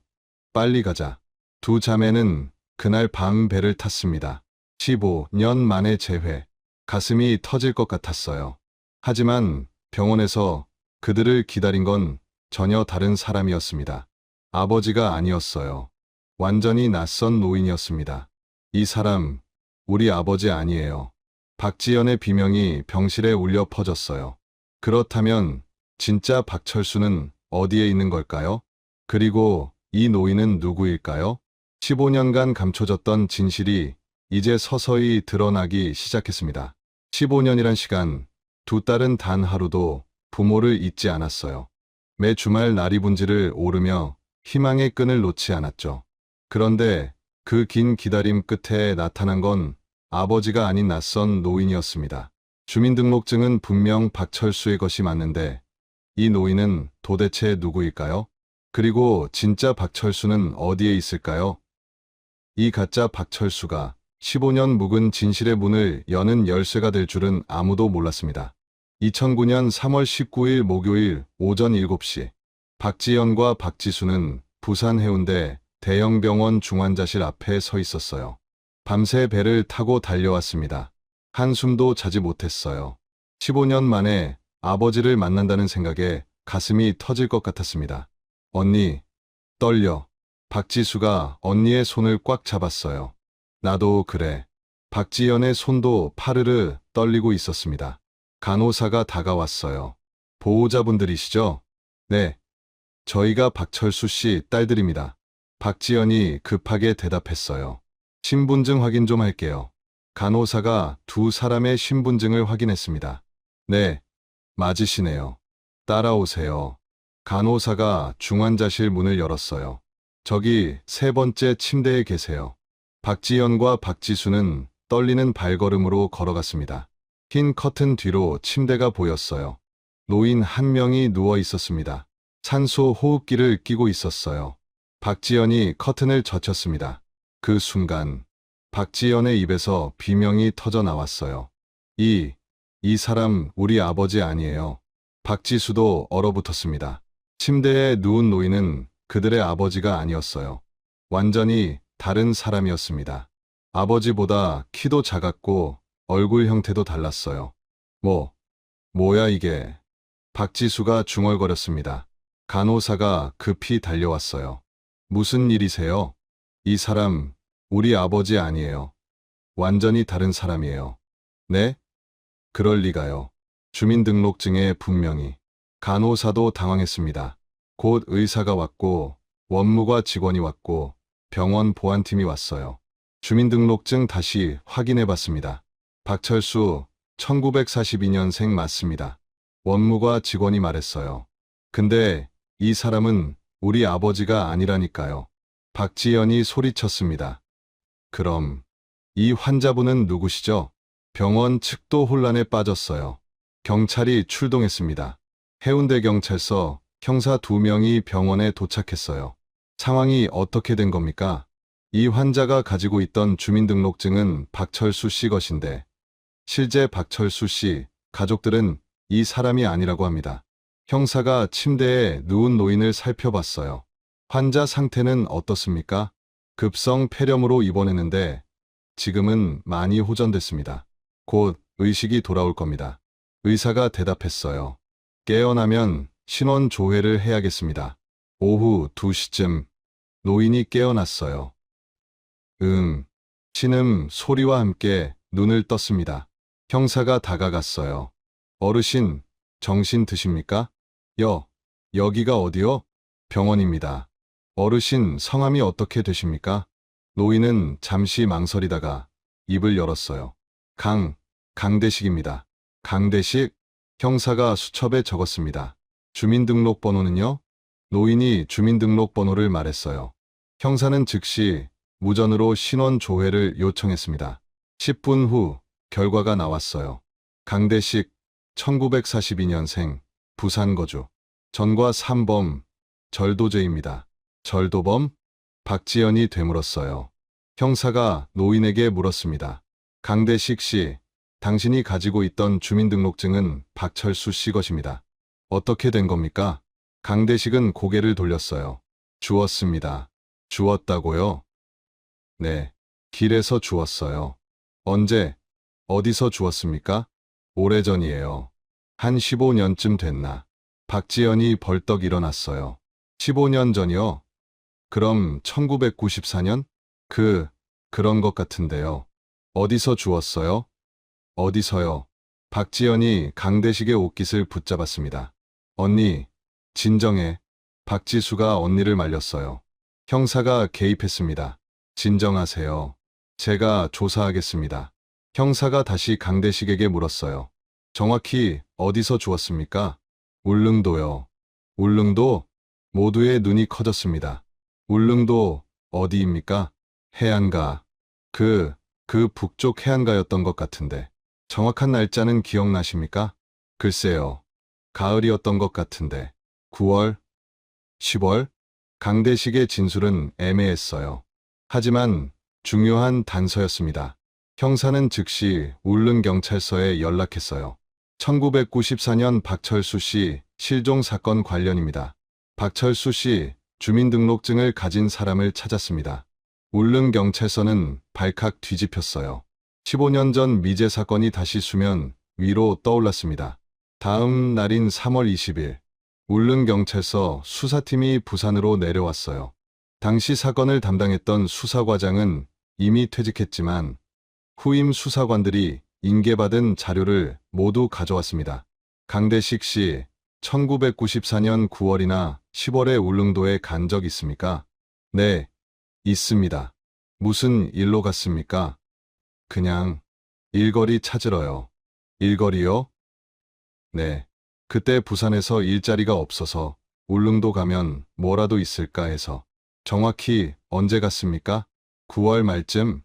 빨리 가자. 두 자매는 그날 밤 배를 탔습니다. 15년 만에 재회. 가슴이 터질 것 같았어요. 하지만 병원에서 그들을 기다린 건 전혀 다른 사람이었습니다. 아버지가 아니었어요. 완전히 낯선 노인이었습니다. 이 사람, 우리 아버지 아니에요. 박지연의 비명이 병실에 울려 퍼졌어요. 그렇다면 진짜 박철수는 어디에 있는 걸까요? 그리고 이 노인은 누구일까요? 15년간 감춰졌던 진실이 이제 서서히 드러나기 시작했습니다. 15년이란 시간, 두 딸은 단 하루도 부모를 잊지 않았어요. 매 주말 나리분지를 오르며 희망의 끈을 놓지 않았죠. 그런데 그 긴 기다림 끝에 나타난 건 아버지가 아닌 낯선 노인이었습니다. 주민등록증은 분명 박철수의 것이 맞는데 이 노인은 도대체 누구일까요? 그리고 진짜 박철수는 어디에 있을까요? 이 가짜 박철수가 15년 묵은 진실의 문을 여는 열쇠가 될 줄은 아무도 몰랐습니다. 2009년 3월 19일 목요일 오전 7시 박지연과 박지수는 부산 해운대 대형병원 중환자실 앞에 서 있었어요. 밤새 배를 타고 달려왔습니다. 한숨도 자지 못했어요. 15년 만에 아버지를 만난다는 생각에 가슴이 터질 것 같았습니다. 언니, 떨려. 박지수가 언니의 손을 꽉 잡았어요. 나도 그래. 박지연의 손도 파르르 떨리고 있었습니다. 간호사가 다가왔어요. 보호자분들이시죠? 네. 저희가 박철수 씨 딸들입니다. 박지연이 급하게 대답했어요. 신분증 확인 좀 할게요. 간호사가 두 사람의 신분증을 확인했습니다. 네, 맞으시네요. 따라오세요. 간호사가 중환자실 문을 열었어요. 저기 세 번째 침대에 계세요. 박지연과 박지수는 떨리는 발걸음으로 걸어갔습니다. 흰 커튼 뒤로 침대가 보였어요. 노인 한 명이 누워 있었습니다. 산소 호흡기를 끼고 있었어요. 박지연이 커튼을 젖혔습니다. 그 순간 박지연의 입에서 비명이 터져 나왔어요. 이 사람 우리 아버지 아니에요. 박지수도 얼어붙었습니다. 침대에 누운 노인은 그들의 아버지가 아니었어요. 완전히 다른 사람이었습니다. 아버지보다 키도 작았고 얼굴 형태도 달랐어요. 뭐야 이게. 박지수가 중얼거렸습니다. 간호사가 급히 달려왔어요. 무슨 일이세요? 이 사람 우리 아버지 아니에요. 완전히 다른 사람이에요. 네? 그럴 리가요. 주민등록증에 분명히. 간호사도 당황했습니다. 곧 의사가 왔고 원무과 직원이 왔고 병원 보안팀이 왔어요. 주민등록증 다시 확인해 봤습니다. 박철수 1942년생 맞습니다. 원무과 직원이 말했어요. 근데 이 사람은 우리 아버지가 아니라니까요. 박지연이 소리쳤습니다. 그럼 이 환자분은 누구시죠? 병원 측도 혼란에 빠졌어요. 경찰이 출동했습니다. 해운대 경찰서 형사 2명이 병원에 도착했어요. 상황이 어떻게 된 겁니까? 이 환자가 가지고 있던 주민등록증은 박철수 씨 것인데 실제 박철수 씨 가족들은 이 사람이 아니라고 합니다. 형사가 침대에 누운 노인을 살펴봤어요. 환자 상태는 어떻습니까? 급성 폐렴으로 입원했는데 지금은 많이 호전됐습니다. 곧 의식이 돌아올 겁니다. 의사가 대답했어요. 깨어나면 신원 조회를 해야겠습니다. 오후 2시쯤 노인이 깨어났어요. 신음 소리와 함께 눈을 떴습니다. 형사가 다가갔어요. 어르신, 정신 드십니까? 여기가 어디요? 병원입니다. 어르신 성함이 어떻게 되십니까? 노인은 잠시 망설이다가 입을 열었어요. 강대식입니다. 강대식? 형사가 수첩에 적었습니다. 주민등록번호는요? 노인이 주민등록번호를 말했어요. 형사는 즉시 무전으로 신원 조회를 요청했습니다. 10분 후 결과가 나왔어요. 강대식 1942년생 부산 거주. 전과 3범 절도죄입니다. 절도범? 박지연이 되물었어요. 형사가 노인에게 물었습니다. 강대식 씨, 당신이 가지고 있던 주민등록증은 박철수 씨 것입니다. 어떻게 된 겁니까? 강대식은 고개를 돌렸어요. 주웠습니다. 주웠다고요? 네, 길에서 주웠어요. 언제, 어디서 주웠습니까? 오래전이에요. 한 15년쯤 됐나. 박지연이 벌떡 일어났어요. 15년 전이요? 그럼 1994년? 그런 것 같은데요. 어디서 주웠어요? 어디서요? 박지연이 강대식의 옷깃을 붙잡았습니다. 언니, 진정해. 박지수가 언니를 말렸어요. 형사가 개입했습니다. 진정하세요. 제가 조사하겠습니다. 형사가 다시 강대식에게 물었어요. 정확히 어디서 주웠습니까? 울릉도요. 울릉도? 모두의 눈이 커졌습니다. 울릉도 어디입니까? 해안가. 그 북쪽 해안가였던 것 같은데. 정확한 날짜는 기억나십니까? 글쎄요. 가을이었던 것 같은데. 9월? 10월? 강대식의 진술은 애매했어요. 하지만 중요한 단서였습니다. 형사는 즉시 울릉경찰서에 연락했어요. 1994년 박철수 씨 실종 사건 관련입니다. 박철수 씨 주민등록증을 가진 사람을 찾았습니다. 울릉경찰서는 발칵 뒤집혔어요. 15년 전 미제 사건이 다시 수면 위로 떠올랐습니다. 다음 날인 3월 20일, 울릉경찰서 수사팀이 부산으로 내려왔어요. 당시 사건을 담당했던 수사과장은 이미 퇴직했지만 후임 수사관들이 인계받은 자료를 모두 가져왔습니다. 강대식 씨, 1994년 9월이나 10월에 울릉도에 간 적 있습니까? 네, 있습니다. 무슨 일로 갔습니까? 그냥 일거리 찾으러요. 일거리요? 네. 그때 부산에서 일자리가 없어서 울릉도 가면 뭐라도 있을까 해서. 정확히 언제 갔습니까? 9월 말쯤?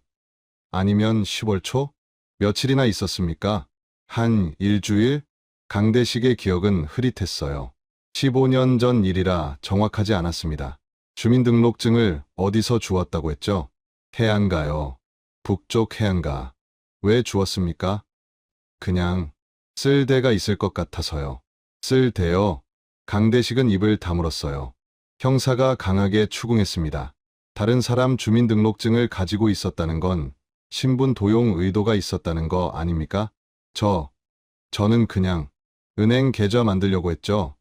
아니면 10월 초? 며칠이나 있었습니까? 한 일주일? 강대식의 기억은 흐릿했어요. 15년 전 일이라 정확하지 않았습니다. 주민등록증을 어디서 주웠다고 했죠? 해안가요. 북쪽 해안가. 왜 주웠습니까? 그냥 쓸 데가 있을 것 같아서요. 쓸 데요? 강대식은 입을 다물었어요. 형사가 강하게 추궁했습니다. 다른 사람 주민등록증을 가지고 있었다는 건 신분 도용 의도가 있었다는 거 아닙니까? 저는 그냥 은행 계좌 만들려고 했죠.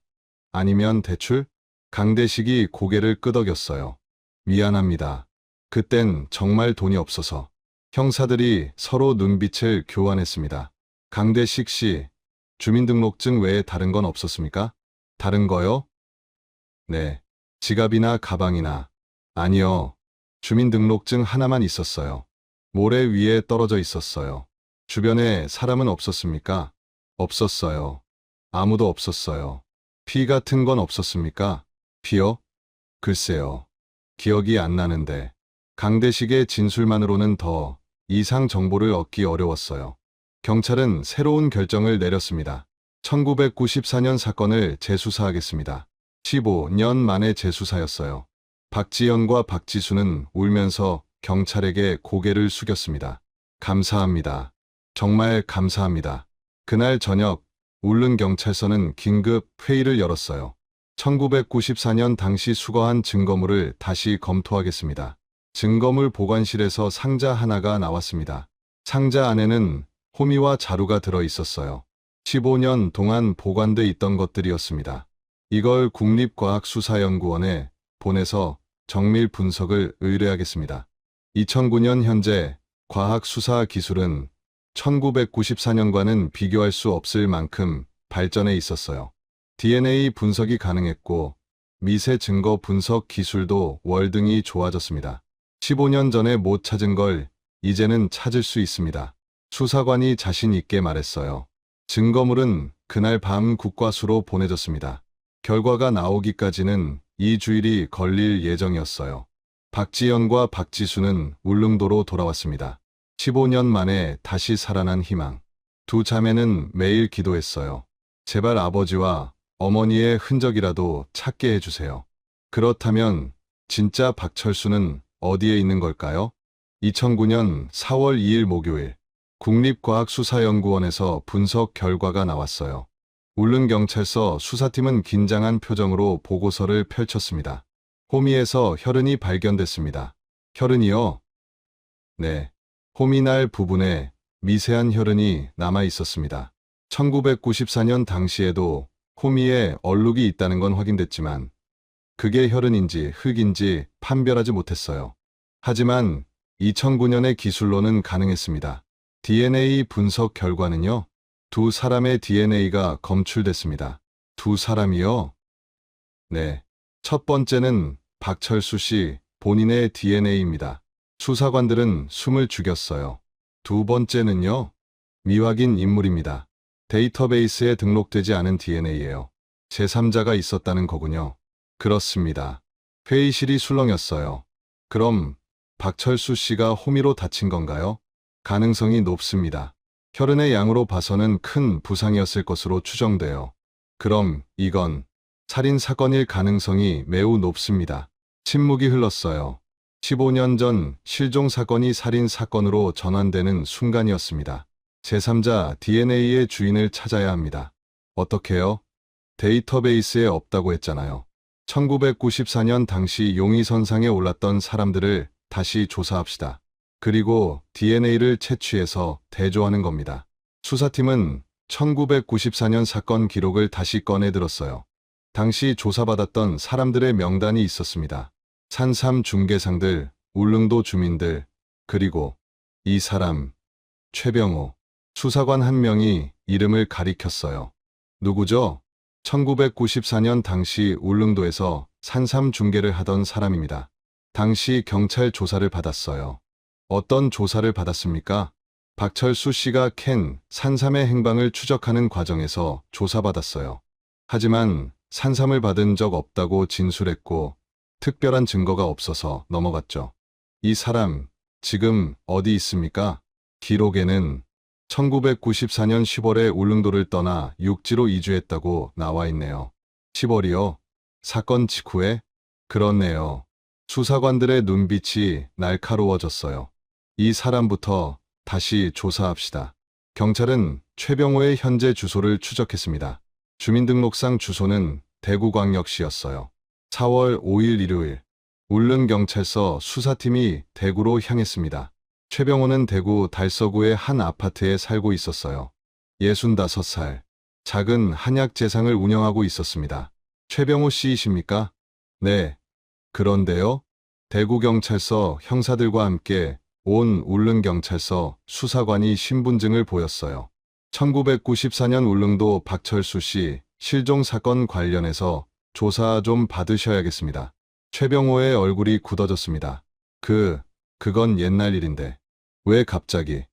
아니면 대출? 강대식이 고개를 끄덕였어요. 미안합니다. 그땐 정말 돈이 없어서. 형사들이 서로 눈빛을 교환했습니다. 강대식 씨, 주민등록증 외에 다른 건 없었습니까? 다른 거요? 네. 지갑이나 가방이나. 아니요. 주민등록증 하나만 있었어요. 모래 위에 떨어져 있었어요. 주변에 사람은 없었습니까? 없었어요. 아무도 없었어요. 피 같은 건 없었습니까? 피요? 글쎄요. 기억이 안 나는데. 강대식의 진술만으로는 더 이상 정보를 얻기 어려웠어요. 경찰은 새로운 결정을 내렸습니다. 1994년 사건을 재수사하겠습니다. 15년 만에 재수사였어요. 박지연과 박지수는 울면서 경찰에게 고개를 숙였습니다. 감사합니다. 정말 감사합니다. 그날 저녁 울릉경찰서는 긴급 회의를 열었어요. 1994년 당시 수거한 증거물을 다시 검토하겠습니다. 증거물 보관실에서 상자 하나가 나왔습니다. 상자 안에는 호미와 자루가 들어 있었어요. 15년 동안 보관돼 있던 것들이었습니다. 이걸 국립과학수사연구원에 보내서 정밀 분석을 의뢰하겠습니다. 2009년 현재 과학수사 기술은 1994년과는 비교할 수 없을 만큼 발전해 있었어요. DNA 분석이 가능했고 미세 증거 분석 기술도 월등히 좋아졌습니다. 15년 전에 못 찾은 걸 이제는 찾을 수 있습니다. 수사관이 자신 있게 말했어요. 증거물은 그날 밤 국과수로 보내졌습니다. 결과가 나오기까지는 2주일이 걸릴 예정이었어요. 박지연과 박지수는 울릉도로 돌아왔습니다. 15년 만에 다시 살아난 희망. 두 자매는 매일 기도했어요. 제발 아버지와 어머니의 흔적이라도 찾게 해주세요. 그렇다면 진짜 박철수는 어디에 있는 걸까요? 2009년 4월 2일 목요일 국립과학수사연구원에서 분석 결과가 나왔어요. 울릉경찰서 수사팀은 긴장한 표정으로 보고서를 펼쳤습니다. 호미에서 혈흔이 발견됐습니다. 혈흔이요? 네. 호미날 부분에 미세한 혈흔이 남아 있었습니다. 1994년 당시에도 호미에 얼룩이 있다는 건 확인됐지만 그게 혈흔인지 흙인지 판별하지 못했어요. 하지만 2009년의 기술로는 가능했습니다. DNA 분석 결과는요? 두 사람의 DNA가 검출됐습니다. 두 사람이요? 네. 첫 번째는 박철수 씨 본인의 DNA입니다. 수사관들은 숨을 죽였어요. 두 번째는요? 미확인 인물입니다. 데이터베이스에 등록되지 않은 DNA예요. 제3자가 있었다는 거군요. 그렇습니다. 회의실이 술렁였어요. 그럼 박철수 씨가 호미로 다친 건가요? 가능성이 높습니다. 혈흔의 양으로 봐서는 큰 부상이었을 것으로 추정돼요. 그럼 이건 살인 사건일 가능성이 매우 높습니다. 침묵이 흘렀어요. 15년 전 실종 사건이 살인 사건으로 전환되는 순간이었습니다. 제3자 DNA의 주인을 찾아야 합니다. 어떻게요? 데이터베이스에 없다고 했잖아요. 1994년 당시 용의선상에 올랐던 사람들을 다시 조사합시다. 그리고 DNA를 채취해서 대조하는 겁니다. 수사팀은 1994년 사건 기록을 다시 꺼내들었어요. 당시 조사받았던 사람들의 명단이 있었습니다. 산삼 중개상들, 울릉도 주민들, 그리고 이 사람, 최병호. 수사관 한 명이 이름을 가리켰어요. 누구죠? 1994년 당시 울릉도에서 산삼 중개를 하던 사람입니다. 당시 경찰 조사를 받았어요. 어떤 조사를 받았습니까? 박철수 씨가 캔 산삼의 행방을 추적하는 과정에서 조사받았어요. 하지만 산삼을 받은 적 없다고 진술했고 특별한 증거가 없어서 넘어갔죠. 이 사람 지금 어디 있습니까? 기록에는 1994년 10월에 울릉도를 떠나 육지로 이주했다고 나와 있네요. 10월이요? 사건 직후에? 그렇네요. 수사관들의 눈빛이 날카로워졌어요. 이 사람부터 다시 조사합시다. 경찰은 최병호의 현재 주소를 추적했습니다. 주민등록상 주소는 대구광역시였어요. 4월 5일 일요일, 울릉경찰서 수사팀이 대구로 향했습니다. 최병호는 대구 달서구의 한 아파트에 살고 있었어요. 65살, 작은 한약 재상을 운영하고 있었습니다. 최병호 씨이십니까? 네. 그런데요? 대구경찰서 형사들과 함께 온 울릉경찰서 수사관이 신분증을 보였어요. 1994년 울릉도 박철수 씨 실종 사건 관련해서 조사 좀 받으셔야겠습니다. 최병호의 얼굴이 굳어졌습니다. 그건 옛날 일인데. 왜 갑자기?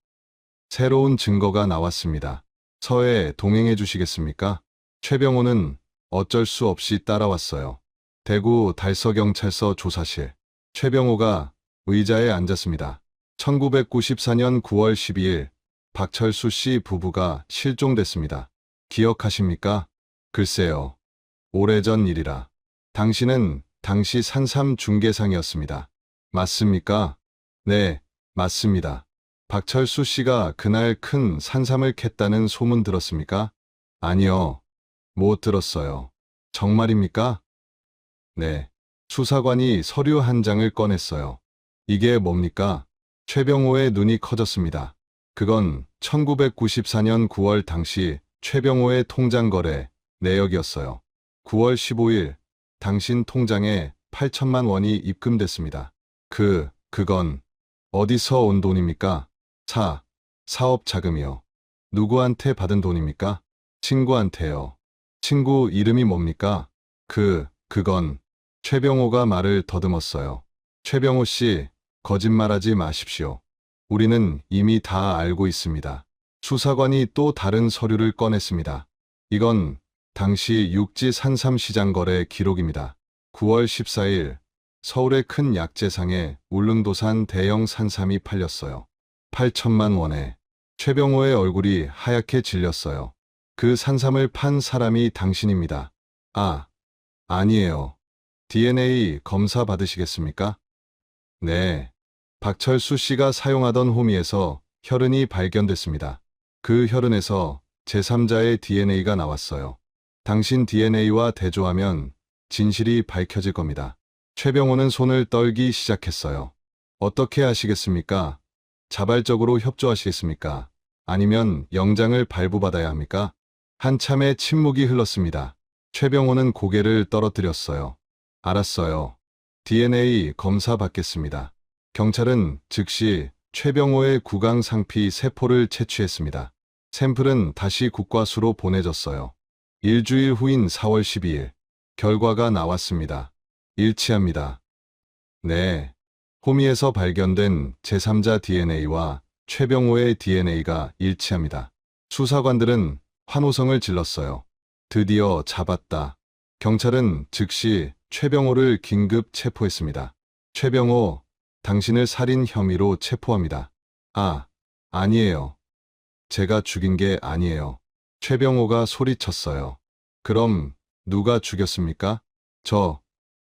새로운 증거가 나왔습니다. 서에 동행해 주시겠습니까? 최병호는 어쩔 수 없이 따라왔어요. 대구 달서경찰서 조사실. 최병호가 의자에 앉았습니다. 1994년 9월 12일 박철수 씨 부부가 실종됐습니다. 기억하십니까? 글쎄요. 오래전 일이라. 당신은 당시 산삼 중개상이었습니다. 맞습니까? 네, 맞습니다. 박철수 씨가 그날 큰 산삼을 캤다는 소문 들었습니까? 아니요. 못 들었어요. 정말입니까? 네. 수사관이 서류 한 장을 꺼냈어요. 이게 뭡니까? 최병호의 눈이 커졌습니다. 그건 1994년 9월 당시 최병호의 통장 거래 내역이었어요. 9월 15일 당신 통장에 8천만 원이 입금됐습니다. 그건 어디서 온 돈입니까? 사업 자금이요. 누구한테 받은 돈입니까? 친구한테요. 친구 이름이 뭡니까? 그건 최병호가 말을 더듬었어요. 최병호 씨, 거짓말하지 마십시오. 우리는 이미 다 알고 있습니다. 수사관이 또 다른 서류를 꺼냈습니다. 이건 당시 육지 산삼 시장 거래 기록입니다. 9월 14일 서울의 큰 약재상에 울릉도산 대형 산삼이 팔렸어요. 8천만 원에. 최병호의 얼굴이 하얗게 질렸어요. 그 산삼을 판 사람이 당신입니다. 아니에요. DNA 검사 받으시겠습니까? 네. 박철수 씨가 사용하던 호미에서 혈흔이 발견됐습니다. 그 혈흔에서 제3자의 DNA가 나왔어요. 당신 DNA와 대조하면 진실이 밝혀질 겁니다. 최병호는 손을 떨기 시작했어요. 어떻게 하시겠습니까? 자발적으로 협조하시겠습니까? 아니면 영장을 발부받아야 합니까? 한참의 침묵이 흘렀습니다. 최병호는 고개를 떨어뜨렸어요. 알았어요. DNA 검사 받겠습니다. 경찰은 즉시 최병호의 구강상피 세포를 채취했습니다. 샘플은 다시 국과수로 보내졌어요. 일주일 후인 4월 12일, 결과가 나왔습니다. 일치합니다. 네. 호미에서 발견된 제3자 DNA와 최병호의 DNA가 일치합니다. 수사관들은 환호성을 질렀어요. 드디어 잡았다. 경찰은 즉시 최병호를 긴급 체포했습니다. 최병호, 당신을 살인 혐의로 체포합니다. 아니에요. 제가 죽인 게 아니에요. 최병호가 소리쳤어요. 그럼 누가 죽였습니까?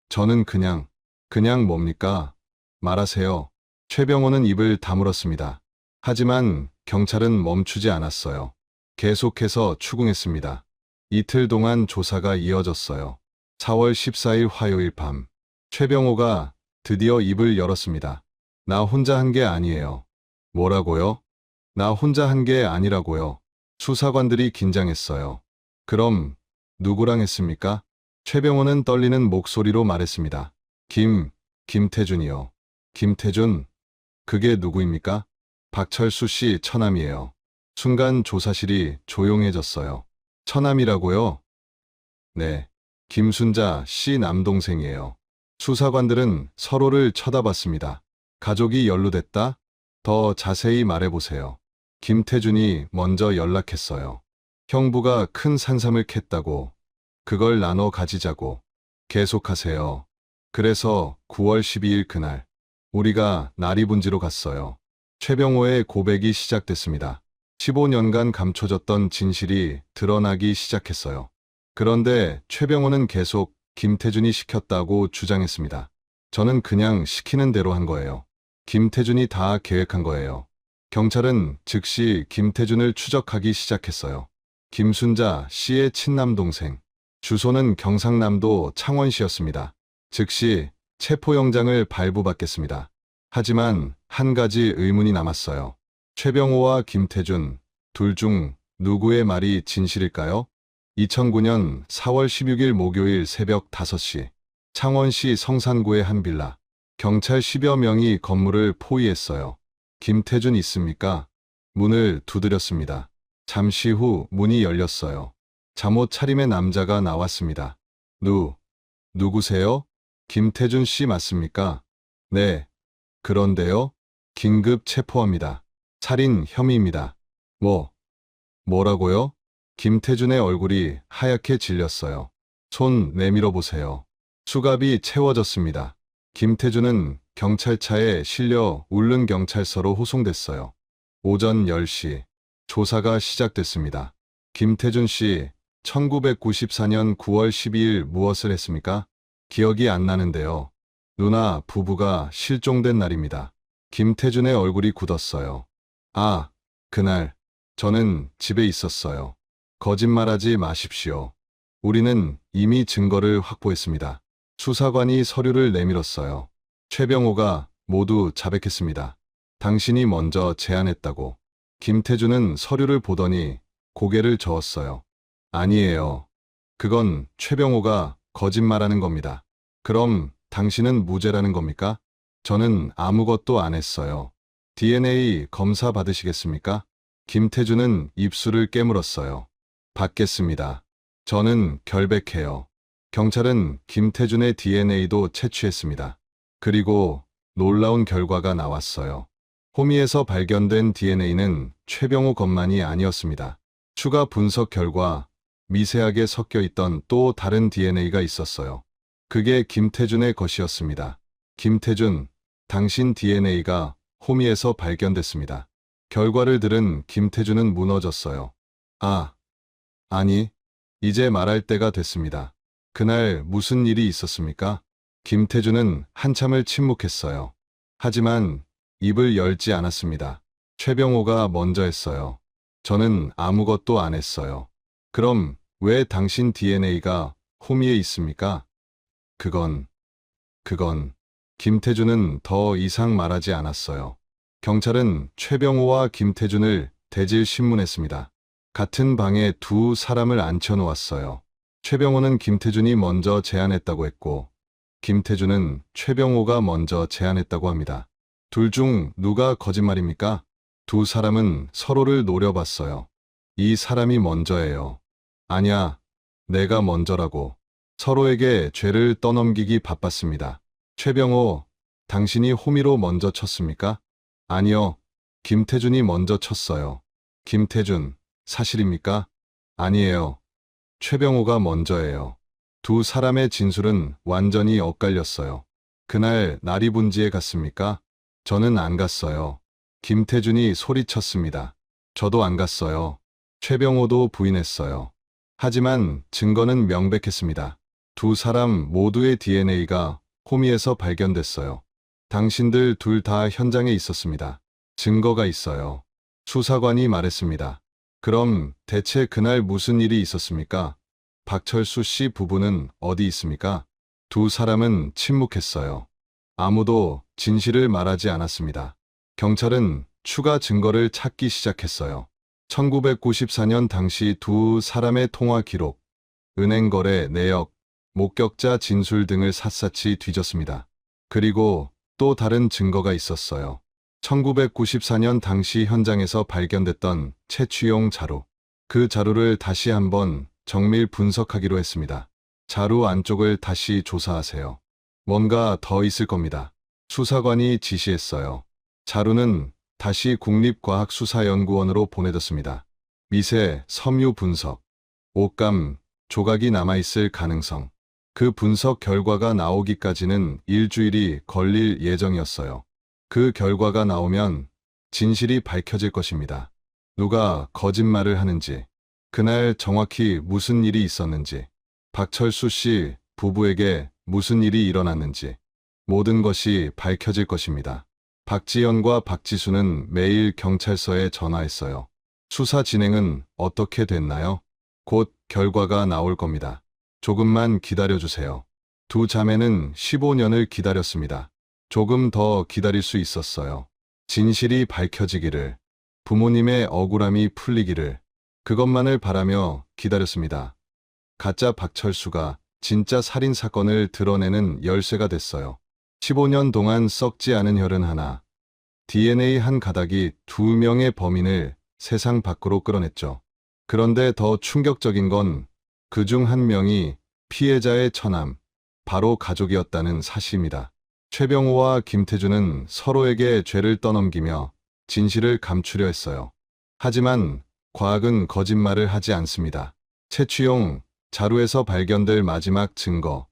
저는 그냥 뭡니까? 말하세요. 최병호는 입을 다물었습니다. 하지만 경찰은 멈추지 않았어요. 계속해서 추궁했습니다. 이틀 동안 조사가 이어졌어요. 4월 14일 화요일 밤, 최병호가 드디어 입을 열었습니다. 나 혼자 한 게 아니에요. 뭐라고요? 나 혼자 한 게 아니라고요. 수사관들이 긴장했어요. 그럼 누구랑 했습니까? 최병호는 떨리는 목소리로 말했습니다. 김태준이요. 김태준? 그게 누구입니까? 박철수 씨 처남이에요. 순간 조사실이 조용해졌어요. 처남이라고요? 네. 김순자 씨 남동생이에요. 수사관들은 서로를 쳐다봤습니다. 가족이 연루됐다? 더 자세히 말해보세요. 김태준이 먼저 연락했어요. 형부가 큰 산삼을 캤다고, 그걸 나눠 가지자고. 계속하세요. 그래서 9월 12일 그날, 우리가 나리분지로 갔어요. 최병호의 고백이 시작됐습니다. 15년간 감춰졌던 진실이 드러나기 시작했어요. 그런데 최병호는 계속 김태준이 시켰다고 주장했습니다. 저는 그냥 시키는 대로 한 거예요. 김태준이 다 계획한 거예요. 경찰은 즉시 김태준을 추적하기 시작했어요. 김순자 씨의 친남동생. 주소는 경상남도 창원시였습니다. 즉시 체포영장을 발부받겠습니다. 하지만 한 가지 의문이 남았어요. 최병호와 김태준, 둘 중 누구의 말이 진실일까요? 2009년 4월 16일 목요일 새벽 5시, 창원시 성산구의 한 빌라. 경찰 10여 명이 건물을 포위했어요. 김태준 있습니까? 문을 두드렸습니다. 잠시 후 문이 열렸어요. 잠옷 차림의 남자가 나왔습니다. 누구세요? 김태준 씨 맞습니까? 네. 그런데요? 긴급 체포합니다. 살인 혐의입니다. 뭐라고요? 김태준의 얼굴이 하얗게 질렸어요. 손 내밀어 보세요. 수갑이 채워졌습니다. 김태준은 경찰차에 실려 울릉경찰서로 호송됐어요. 오전 10시, 조사가 시작됐습니다. 김태준 씨, 1994년 9월 12일 무엇을 했습니까? 기억이 안 나는데요. 누나 부부가 실종된 날입니다. 김태준의 얼굴이 굳었어요. 아, 그날 저는 집에 있었어요. 거짓말하지 마십시오. 우리는 이미 증거를 확보했습니다. 수사관이 서류를 내밀었어요. 최병호가 모두 자백했습니다. 당신이 먼저 제안했다고. 김태준은 서류를 보더니 고개를 저었어요. 아니에요. 그건 최병호가 거짓말하는 겁니다. 그럼 당신은 무죄라는 겁니까? 저는 아무것도 안 했어요. DNA 검사 받으시겠습니까? 김태준은 입술을 깨물었어요. 받겠습니다. 저는 결백해요. 경찰은 김태준의 DNA도 채취했습니다. 그리고 놀라운 결과가 나왔어요. 호미에서 발견된 DNA는 최병호 것만이 아니었습니다. 추가 분석 결과 미세하게 섞여 있던 또 다른 DNA가 있었어요. 그게 김태준의 것이었습니다. 김태준, 당신 DNA가 호미에서 발견됐습니다. 결과를 들은 김태준은 무너졌어요. 아니, 이제 말할 때가 됐습니다. 그날 무슨 일이 있었습니까? 김태준은 한참을 침묵했어요. 하지만 입을 열지 않았습니다. 최병호가 먼저 했어요. 저는 아무것도 안 했어요. 그럼 왜 당신 DNA가 호미에 있습니까? 그건 김태준은 더 이상 말하지 않았어요. 경찰은 최병호와 김태준을 대질 신문했습니다. 같은 방에 두 사람을 앉혀놓았어요. 최병호는 김태준이 먼저 제안했다고 했고, 김태준은 최병호가 먼저 제안했다고 합니다. 둘 중 누가 거짓말입니까? 두 사람은 서로를 노려봤어요. 이 사람이 먼저예요. 아니야, 내가 먼저라고. 서로에게 죄를 떠넘기기 바빴습니다. 최병호, 당신이 호미로 먼저 쳤습니까? 아니요, 김태준이 먼저 쳤어요. 김태준, 사실입니까? 아니에요. 최병호가 먼저예요. 두 사람의 진술은 완전히 엇갈렸어요. 그날 나리분지에 갔습니까? 저는 안 갔어요. 김태준이 소리쳤습니다. 저도 안 갔어요. 최병호도 부인했어요. 하지만 증거는 명백했습니다. 두 사람 모두의 DNA가 호미에서 발견됐어요. 당신들 둘 다 현장에 있었습니다. 증거가 있어요. 수사관이 말했습니다. 그럼 대체 그날 무슨 일이 있었습니까? 박철수 씨 부부는 어디 있습니까? 두 사람은 침묵했어요. 아무도 진실을 말하지 않았습니다. 경찰은 추가 증거를 찾기 시작했어요. 1994년 당시 두 사람의 통화 기록, 은행 거래 내역, 목격자 진술 등을 샅샅이 뒤졌습니다. 그리고 또 다른 증거가 있었어요. 1994년 당시 현장에서 발견됐던 채취용 자루. 그 자루를 다시 한번 정밀 분석하기로 했습니다. 자루 안쪽을 다시 조사하세요. 뭔가 더 있을 겁니다. 수사관이 지시했어요. 자루는 다시 국립과학수사연구원으로 보내졌습니다. 미세, 섬유 분석, 옷감, 조각이 남아있을 가능성. 그 분석 결과가 나오기까지는 일주일이 걸릴 예정이었어요. 그 결과가 나오면 진실이 밝혀질 것입니다. 누가 거짓말을 하는지, 그날 정확히 무슨 일이 있었는지, 박철수 씨 부부에게 무슨 일이 일어났는지 모든 것이 밝혀질 것입니다. 박지연과 박지수는 매일 경찰서에 전화했어요. 수사 진행은 어떻게 됐나요? 곧 결과가 나올 겁니다. 조금만 기다려주세요. 두 자매는 15년을 기다렸습니다. 조금 더 기다릴 수 있었어요. 진실이 밝혀지기를, 부모님의 억울함이 풀리기를, 그것만을 바라며 기다렸습니다. 가짜 박철수가 진짜 살인 사건을 드러내는 열쇠가 됐어요. 15년 동안 썩지 않은 혈흔 하나, DNA 한 가닥이 두 명의 범인을 세상 밖으로 끌어냈죠. 그런데 더 충격적인 건 그중 한 명이 피해자의 처남, 바로 가족이었다는 사실입니다. 최병호와 김태준은 서로에게 죄를 떠넘기며 진실을 감추려 했어요. 하지만 과학은 거짓말을 하지 않습니다. 채취용 자루에서 발견될 마지막 증거,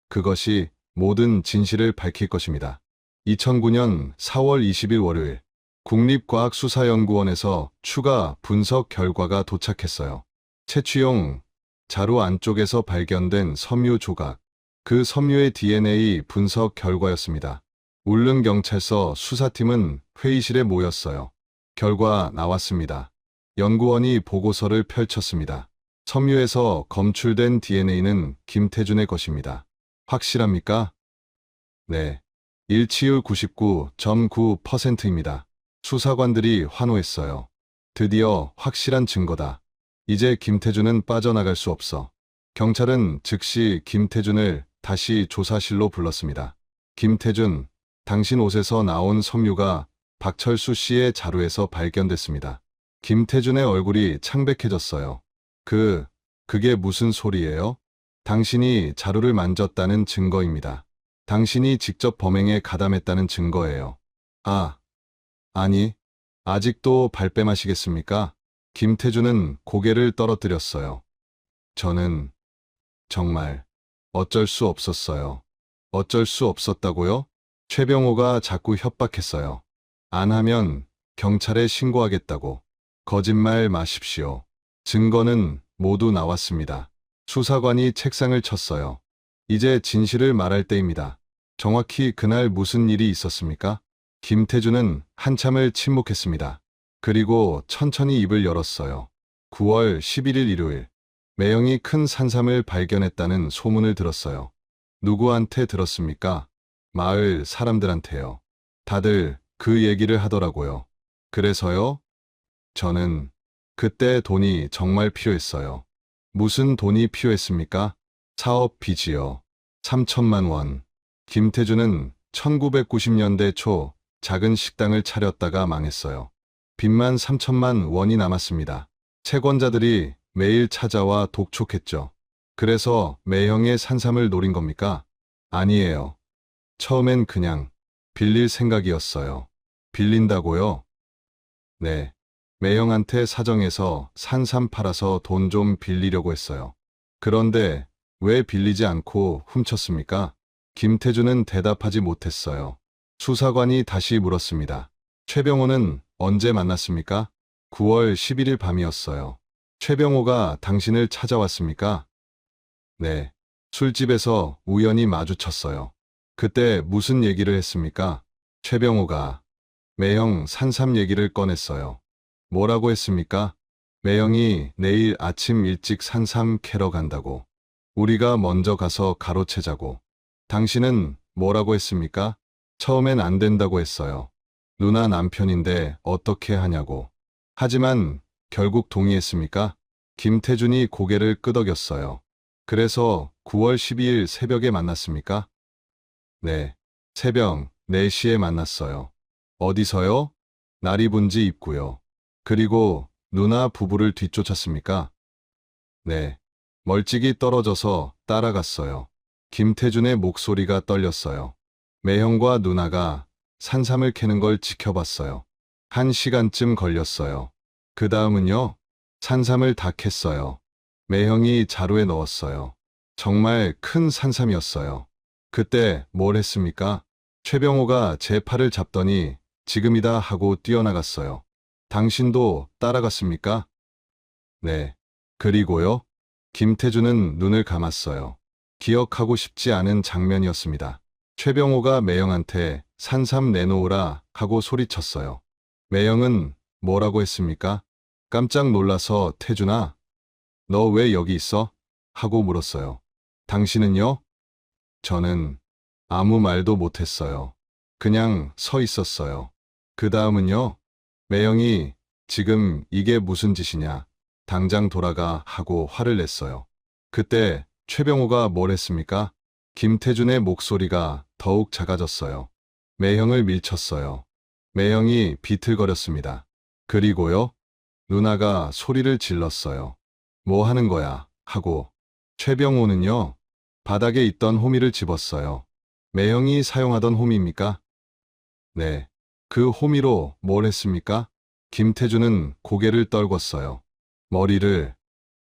그것이 모든 진실을 밝힐 것입니다. 2009년 4월 20일 월요일, 국립과학수사연구원에서 추가 분석 결과가 도착했어요. 채취용 자루 안쪽에서 발견된 섬유 조각, 그 섬유의 DNA 분석 결과였습니다. 울릉경찰서 수사팀은 회의실에 모였어요. 결과 나왔습니다. 연구원이 보고서를 펼쳤습니다. 섬유에서 검출된 DNA는 김태준의 것입니다. 확실합니까? 네. 일치율 99.9%입니다. 수사관들이 환호했어요. 드디어 확실한 증거다. 이제 김태준은 빠져나갈 수 없어. 경찰은 즉시 김태준을 다시 조사실로 불렀습니다. 김태준, 당신 옷에서 나온 섬유가 박철수 씨의 자루에서 발견됐습니다. 김태준의 얼굴이 창백해졌어요. 그게 무슨 소리예요? 당신이 자루를 만졌다는 증거입니다. 당신이 직접 범행에 가담했다는 증거예요. 아니, 아직도 발뺌하시겠습니까? 김태준은 고개를 떨어뜨렸어요. 저는 정말 어쩔 수 없었어요. 어쩔 수 없었다고요? 최병호가 자꾸 협박했어요. 안 하면 경찰에 신고하겠다고. 거짓말 마십시오. 증거는 모두 나왔습니다. 수사관이 책상을 쳤어요. 이제 진실을 말할 때입니다. 정확히 그날 무슨 일이 있었습니까? 김태준은 한참을 침묵했습니다. 그리고 천천히 입을 열었어요. 9월 11일 일요일, 매형이 큰 산삼을 발견했다는 소문을 들었어요. 누구한테 들었습니까? 마을 사람들한테요. 다들 그 얘기를 하더라고요. 그래서요? 저는 그때 돈이 정말 필요했어요. 무슨 돈이 필요했습니까? 사업 빚이요. 3천만 원. 김태준은 1990년대 초 작은 식당을 차렸다가 망했어요. 빚만 3천만 원이 남았습니다. 채권자들이 매일 찾아와 독촉했죠. 그래서 매형의 산삼을 노린 겁니까? 아니에요. 처음엔 그냥 빌릴 생각이었어요. 빌린다고요? 네. 매형한테 사정해서 산삼 팔아서 돈 좀 빌리려고 했어요. 그런데 왜 빌리지 않고 훔쳤습니까? 김태준은 대답하지 못했어요. 수사관이 다시 물었습니다. 최병호는 언제 만났습니까? 9월 11일 밤이었어요. 최병호가 당신을 찾아왔습니까? 네. 술집에서 우연히 마주쳤어요. 그때 무슨 얘기를 했습니까? 최병호가 매형 산삼 얘기를 꺼냈어요. 뭐라고 했습니까? 매형이 내일 아침 일찍 산삼 캐러 간다고. 우리가 먼저 가서 가로채자고. 당신은 뭐라고 했습니까? 처음엔 안 된다고 했어요. 누나 남편인데 어떻게 하냐고. 하지만 결국 동의했습니까? 김태준이 고개를 끄덕였어요. 그래서 9월 12일 새벽에 만났습니까? 네. 새벽 4시에 만났어요. 어디서요? 나리분지 입구요. 그리고 누나 부부를 뒤쫓았습니까? 네. 멀찍이 떨어져서 따라갔어요. 김태준의 목소리가 떨렸어요. 매형과 누나가 산삼을 캐는 걸 지켜봤어요. 1시간쯤 걸렸어요. 그 다음은요? 산삼을 다 캤어요. 매형이 자루에 넣었어요. 정말 큰 산삼이었어요. 그때 뭘 했습니까? 최병호가 제 팔을 잡더니 지금이다 하고 뛰어나갔어요. 당신도 따라갔습니까? 네. 그리고요? 김태준은 눈을 감았어요. 기억하고 싶지 않은 장면이었습니다. 최병호가 매형한테 산삼 내놓으라 하고 소리쳤어요. 매형은 뭐라고 했습니까? 깜짝 놀라서 태준아, 너 왜 여기 있어? 하고 물었어요. 당신은요? 저는 아무 말도 못했어요. 그냥 서 있었어요. 그 다음은요? 매형이 지금 이게 무슨 짓이냐? 당장 돌아가 하고 화를 냈어요. 그때 최병호가 뭘 했습니까? 김태준의 목소리가 더욱 작아졌어요. 매형을 밀쳤어요. 매형이 비틀거렸습니다. 그리고요? 누나가 소리를 질렀어요. 뭐 하는 거야? 하고. 최병호는요? 바닥에 있던 호미를 집었어요. 매형이 사용하던 호미입니까? 네. 그 호미로 뭘 했습니까? 김태준은 고개를 떨궜어요. 머리를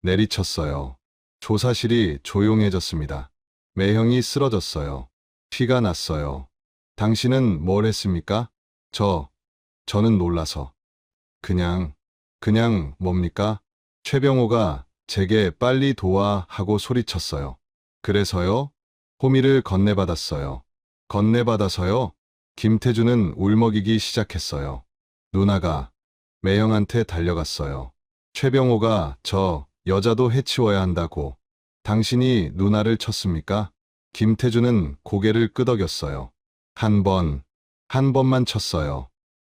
내리쳤어요. 조사실이 조용해졌습니다. 매형이 쓰러졌어요. 피가 났어요. 당신은 뭘 했습니까? 저는 놀라서. 그냥 뭡니까? 최병호가 제게 빨리 도와 하고 소리쳤어요. 그래서요? 호미를 건네받았어요. 건네받아서요? 김태준은 울먹이기 시작했어요. 누나가 매형한테 달려갔어요. 최병호가 저 여자도 해치워야 한다고. 당신이 누나를 쳤습니까? 김태준은 고개를 끄덕였어요. 한 번만 쳤어요.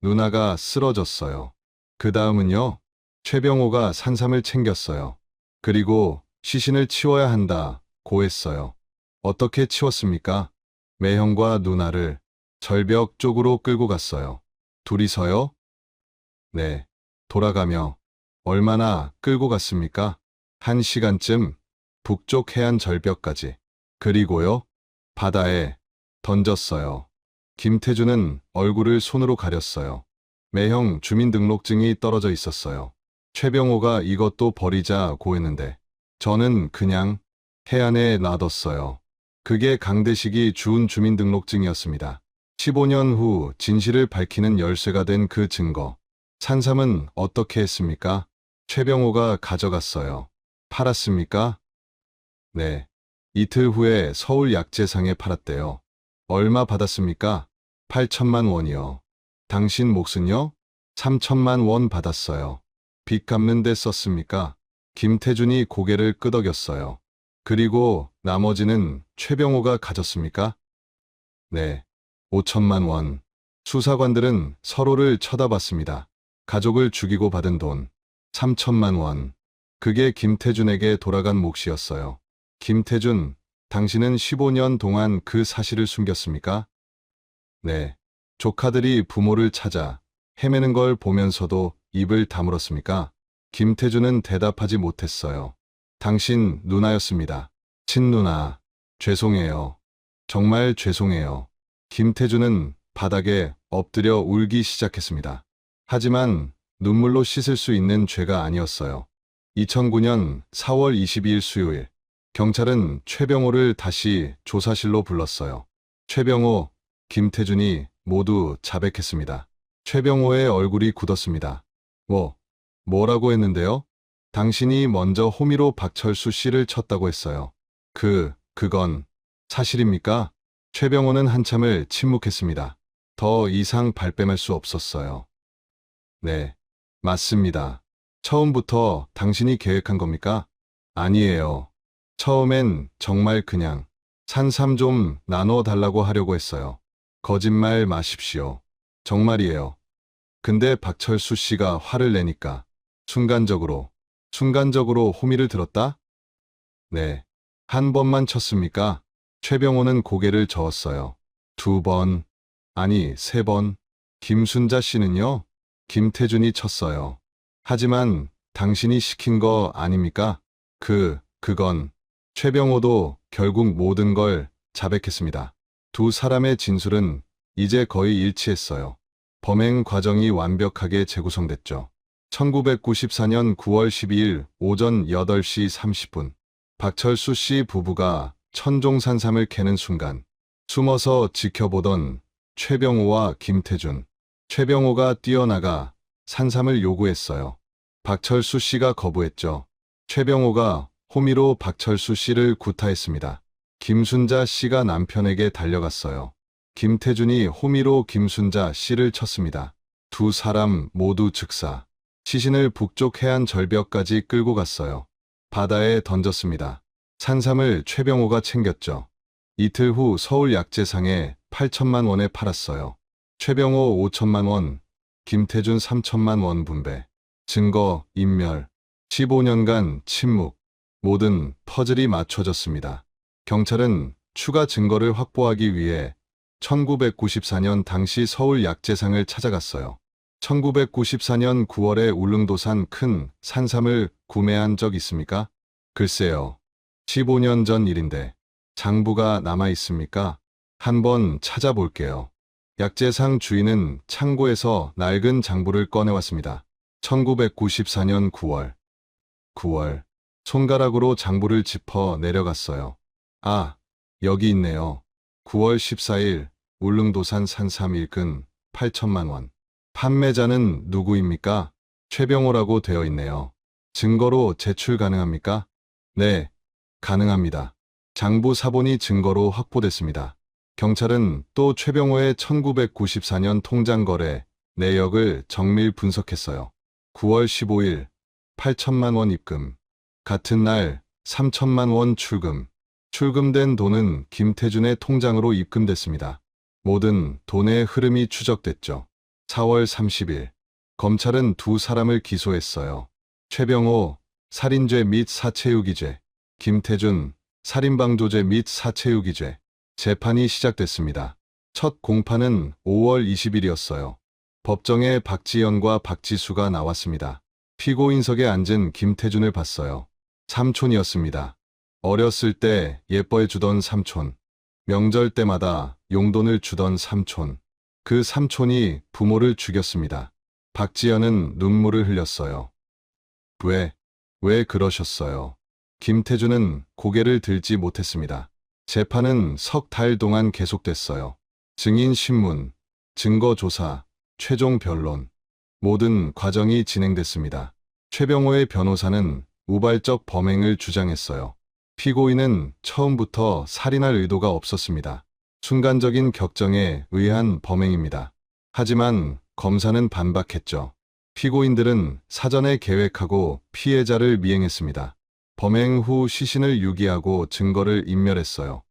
누나가 쓰러졌어요. 그 다음은요? 최병호가 산삼을 챙겼어요. 그리고 시신을 치워야 한다고 했어요. 어떻게 치웠습니까? 매형과 누나를 절벽 쪽으로 끌고 갔어요. 둘이서요? 네. 돌아가며 얼마나 끌고 갔습니까? 1시간쯤 북쪽 해안 절벽까지. 그리고요? 바다에 던졌어요. 김태준은 얼굴을 손으로 가렸어요. 매형 주민등록증이 떨어져 있었어요. 최병호가 이것도 버리자고 했는데 저는 그냥 해안에 놔뒀어요. 그게 강대식이 주운 주민등록증이었습니다. 15년 후 진실을 밝히는 열쇠가 된 그 증거. 산삼은 어떻게 했습니까? 최병호가 가져갔어요. 팔았습니까? 네. 이틀 후에 서울 약재상에 팔았대요. 얼마 받았습니까? 8천만 원이요. 당신 몫은요? 3천만 원 받았어요. 빚 갚는 데 썼습니까? 김태준이 고개를 끄덕였어요. 그리고 나머지는 최병호가 가졌습니까? 네. 5천만 원. 수사관들은 서로를 쳐다봤습니다. 가족을 죽이고 받은 돈. 3천만 원. 그게 김태준에게 돌아간 몫이었어요. 김태준, 당신은 15년 동안 그 사실을 숨겼습니까? 네. 조카들이 부모를 찾아 헤매는 걸 보면서도 입을 다물었습니까? 김태준은 대답하지 못했어요. 당신 누나였습니다. 친누나. 죄송해요. 정말 죄송해요. 김태준은 바닥에 엎드려 울기 시작했습니다. 하지만 눈물로 씻을 수 있는 죄가 아니었어요. 2009년 4월 22일 수요일, 경찰은 최병호를 다시 조사실로 불렀어요. 최병호, 김태준이 모두 자백했습니다. 최병호의 얼굴이 굳었습니다. 뭐라고 했는데요? 당신이 먼저 호미로 박철수 씨를 쳤다고 했어요. 그건 사실입니까? 최병호는 한참을 침묵했습니다. 더 이상 발뺌할 수 없었어요. 네, 맞습니다. 처음부터 당신이 계획한 겁니까? 아니에요. 처음엔 정말 그냥 산삼 좀 나눠 달라고 하려고 했어요. 거짓말 마십시오. 정말이에요. 근데 박철수 씨가 화를 내니까 순간적으로 호미를 들었다? 네. 한 번만 쳤습니까? 최병호는 고개를 저었어요. 2번, 아니 3번. 김순자 씨는요? 김태준이 쳤어요. 하지만 당신이 시킨 거 아닙니까? 그건 최병호도 결국 모든 걸 자백했습니다. 두 사람의 진술은 이제 거의 일치했어요. 범행 과정이 완벽하게 재구성됐죠. 1994년 9월 12일 오전 8시 30분, 박철수 씨 부부가 천종산삼을 캐는 순간 숨어서 지켜보던 최병호와 김태준. 최병호가 뛰어나가 산삼을 요구했어요. 박철수 씨가 거부했죠. 최병호가 호미로 박철수 씨를 구타했습니다. 김순자 씨가 남편에게 달려갔어요. 김태준이 호미로 김순자 씨를 쳤습니다. 두 사람 모두 즉사. 시신을 북쪽 해안 절벽까지 끌고 갔어요. 바다에 던졌습니다. 산삼을 최병호가 챙겼죠. 이틀 후 서울 약재상에 8천만 원에 팔았어요. 최병호 5천만 원, 김태준 3천만 원 분배. 증거, 인멸. 15년간 침묵. 모든 퍼즐이 맞춰졌습니다. 경찰은 추가 증거를 확보하기 위해 1994년 당시 서울 약재상을 찾아갔어요. 1994년 9월에 울릉도산 큰 산삼을 구매한 적 있습니까? 글쎄요. 15년 전 일인데 장부가 남아 있습니까? 한번 찾아볼게요. 약재상 주인은 창고에서 낡은 장부를 꺼내왔습니다. 1994년 9월. 손가락으로 장부를 짚어 내려갔어요. 아, 여기 있네요. 9월 14일 울릉도산 산삼 1근 8천만 원. 판매자는 누구입니까? 최병호라고 되어 있네요. 증거로 제출 가능합니까? 네, 가능합니다. 장부 사본이 증거로 확보됐습니다. 경찰은 또 최병호의 1994년 통장 거래 내역을 정밀 분석했어요. 9월 15일 8천만 원 입금. 같은 날 3천만 원 출금. 출금된 돈은 김태준의 통장으로 입금됐습니다. 모든 돈의 흐름이 추적됐죠. 4월 30일 검찰은 두 사람을 기소했어요. 최병호 살인죄 및 사체유기죄, 김태준 살인방조죄 및 사체유기죄. 재판이 시작됐습니다. 첫 공판은 5월 20일이었어요. 법정에 박지연과 박지수가 나왔습니다. 피고인석에 앉은 김태준을 봤어요. 삼촌이었습니다. 어렸을 때 예뻐해주던 삼촌. 명절 때마다 용돈을 주던 삼촌. 그 삼촌이 부모를 죽였습니다. 박지연은 눈물을 흘렸어요. 왜 그러셨어요? 김태준은 고개를 들지 못했습니다. 재판은 석 달 동안 계속됐어요. 증인 신문, 증거 조사, 최종 변론. 모든 과정이 진행됐습니다. 최병호의 변호사는 우발적 범행을 주장했어요. 피고인은 처음부터 살인할 의도가 없었습니다. 순간적인 격정에 의한 범행입니다. 하지만 검사는 반박했죠. 피고인들은 사전에 계획하고 피해자를 미행했습니다. 범행 후 시신을 유기하고 증거를 인멸했어요.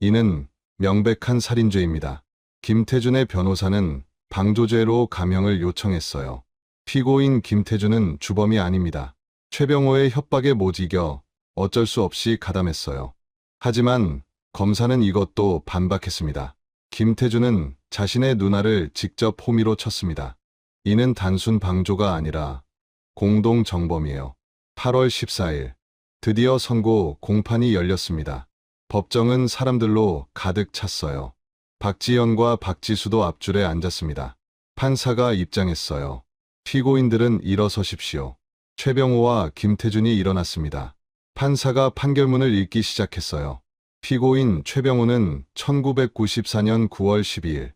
이는 명백한 살인죄입니다. 김태준의 변호사는 방조죄로 감형을 요청했어요. 피고인 김태준은 주범이 아닙니다. 최병호의 협박에 못 이겨 어쩔 수 없이 가담했어요. 하지만 검사는 이것도 반박했습니다. 김태준은 자신의 누나를 직접 호미로 쳤습니다. 이는 단순 방조가 아니라 공동 정범이에요. 8월 14일 드디어 선고 공판이 열렸습니다. 법정은 사람들로 가득 찼어요. 박지연과 박지수도 앞줄에 앉았습니다. 판사가 입장했어요. 피고인들은 일어서십시오. 최병호와 김태준이 일어났습니다. 판사가 판결문을 읽기 시작했어요. 피고인 최병호는 1994년 9월 12일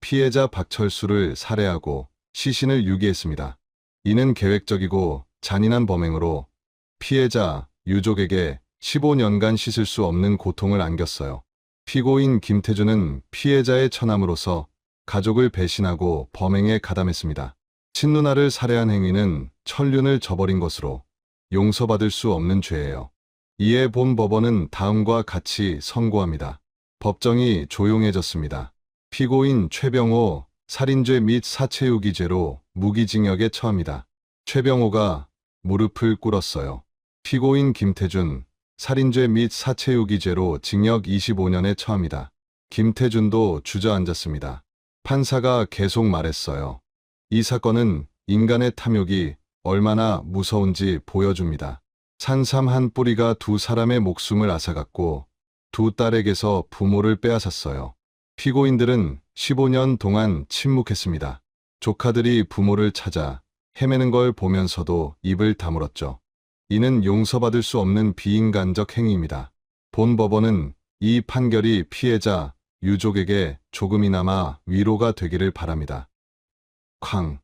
피해자 박철수를 살해하고 시신을 유기했습니다. 이는 계획적이고 잔인한 범행으로 피해자 유족에게 15년간 씻을 수 없는 고통을 안겼어요. 피고인 김태준은 피해자의 처남으로서 가족을 배신하고 범행에 가담했습니다. 친누나를 살해한 행위는 천륜을 저버린 것으로 용서받을 수 없는 죄예요. 이에 본 법원은 다음과 같이 선고합니다. 법정이 조용해졌습니다. 피고인 최병호 살인죄 및 사체유기죄로 무기징역에 처합니다. 최병호가 무릎을 꿇었어요. 피고인 김태준 살인죄 및 사체유기죄로 징역 25년에 처합니다. 김태준도 주저앉았습니다. 판사가 계속 말했어요. 이 사건은 인간의 탐욕이 얼마나 무서운지 보여줍니다. 산삼 한 뿌리가 두 사람의 목숨을 앗아갔고 두 딸에게서 부모를 빼앗았어요. 피고인들은 15년 동안 침묵했습니다. 조카들이 부모를 찾아 헤매는 걸 보면서도 입을 다물었죠. 이는 용서받을 수 없는 비인간적 행위입니다. 본 법원은 이 판결이 피해자, 유족에게 조금이나마 위로가 되기를 바랍니다. 쾅.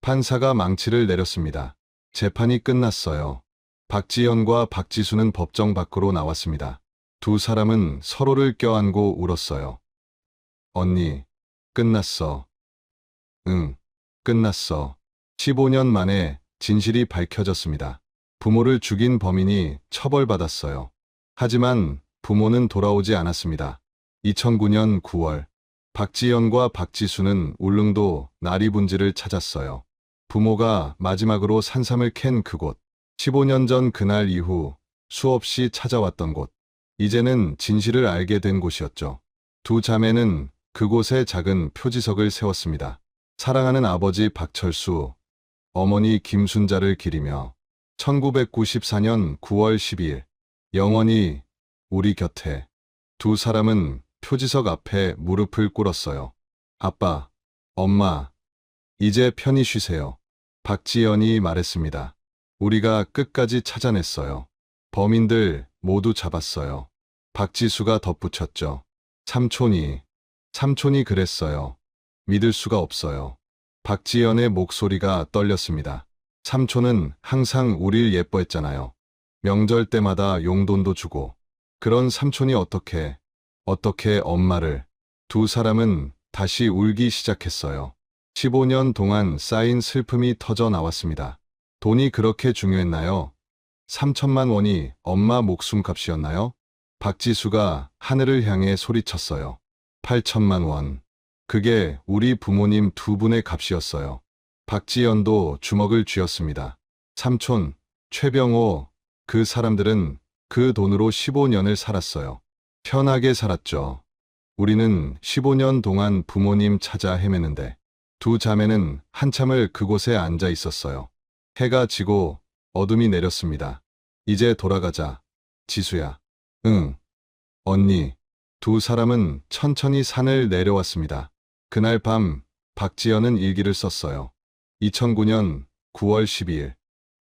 판사가 망치를 내렸습니다. 재판이 끝났어요. 박지연과 박지수는 법정 밖으로 나왔습니다. 두 사람은 서로를 껴안고 울었어요. 언니, 끝났어. 응, 끝났어. 15년 만에 진실이 밝혀졌습니다. 부모를 죽인 범인이 처벌받았어요. 하지만 부모는 돌아오지 않았습니다. 2009년 9월, 박지연과 박지수는 울릉도 나리분지를 찾았어요. 부모가 마지막으로 산삼을 캔 그곳, 15년 전 그날 이후 수없이 찾아왔던 곳, 이제는 진실을 알게 된 곳이었죠. 두 자매는 그곳에 작은 표지석을 세웠습니다. 사랑하는 아버지 박철수, 어머니 김순자를 기리며 1994년 9월 12일 영원히 우리 곁에. 두 사람은 표지석 앞에 무릎을 꿇었어요. 아빠, 엄마, 이제 편히 쉬세요. 박지연이 말했습니다. 우리가 끝까지 찾아냈어요. 범인들 모두 잡았어요. 박지수가 덧붙였죠. 삼촌이 그랬어요. 믿을 수가 없어요. 박지연의 목소리가 떨렸습니다. 삼촌은 항상 우릴 예뻐했잖아요. 명절 때마다 용돈도 주고. 그런 삼촌이 어떻게 엄마를. 두 사람은 다시 울기 시작했어요. 15년 동안 쌓인 슬픔이 터져 나왔습니다. 돈이 그렇게 중요했나요? 3천만 원이 엄마 목숨값이었나요? 박지수가 하늘을 향해 소리쳤어요. 8천만 원. 그게 우리 부모님 두 분의 값이었어요. 박지연도 주먹을 쥐었습니다. 삼촌, 최병호, 그 사람들은 그 돈으로 15년을 살았어요. 편하게 살았죠. 우리는 15년 동안 부모님 찾아 헤매는데 두 자매는 한참을 그곳에 앉아 있었어요. 해가 지고 어둠이 내렸습니다. 이제 돌아가자. 지수야. 응. 언니. 두 사람은 천천히 산을 내려왔습니다. 그날 밤 박지연은 일기를 썼어요. 2009년 9월 12일.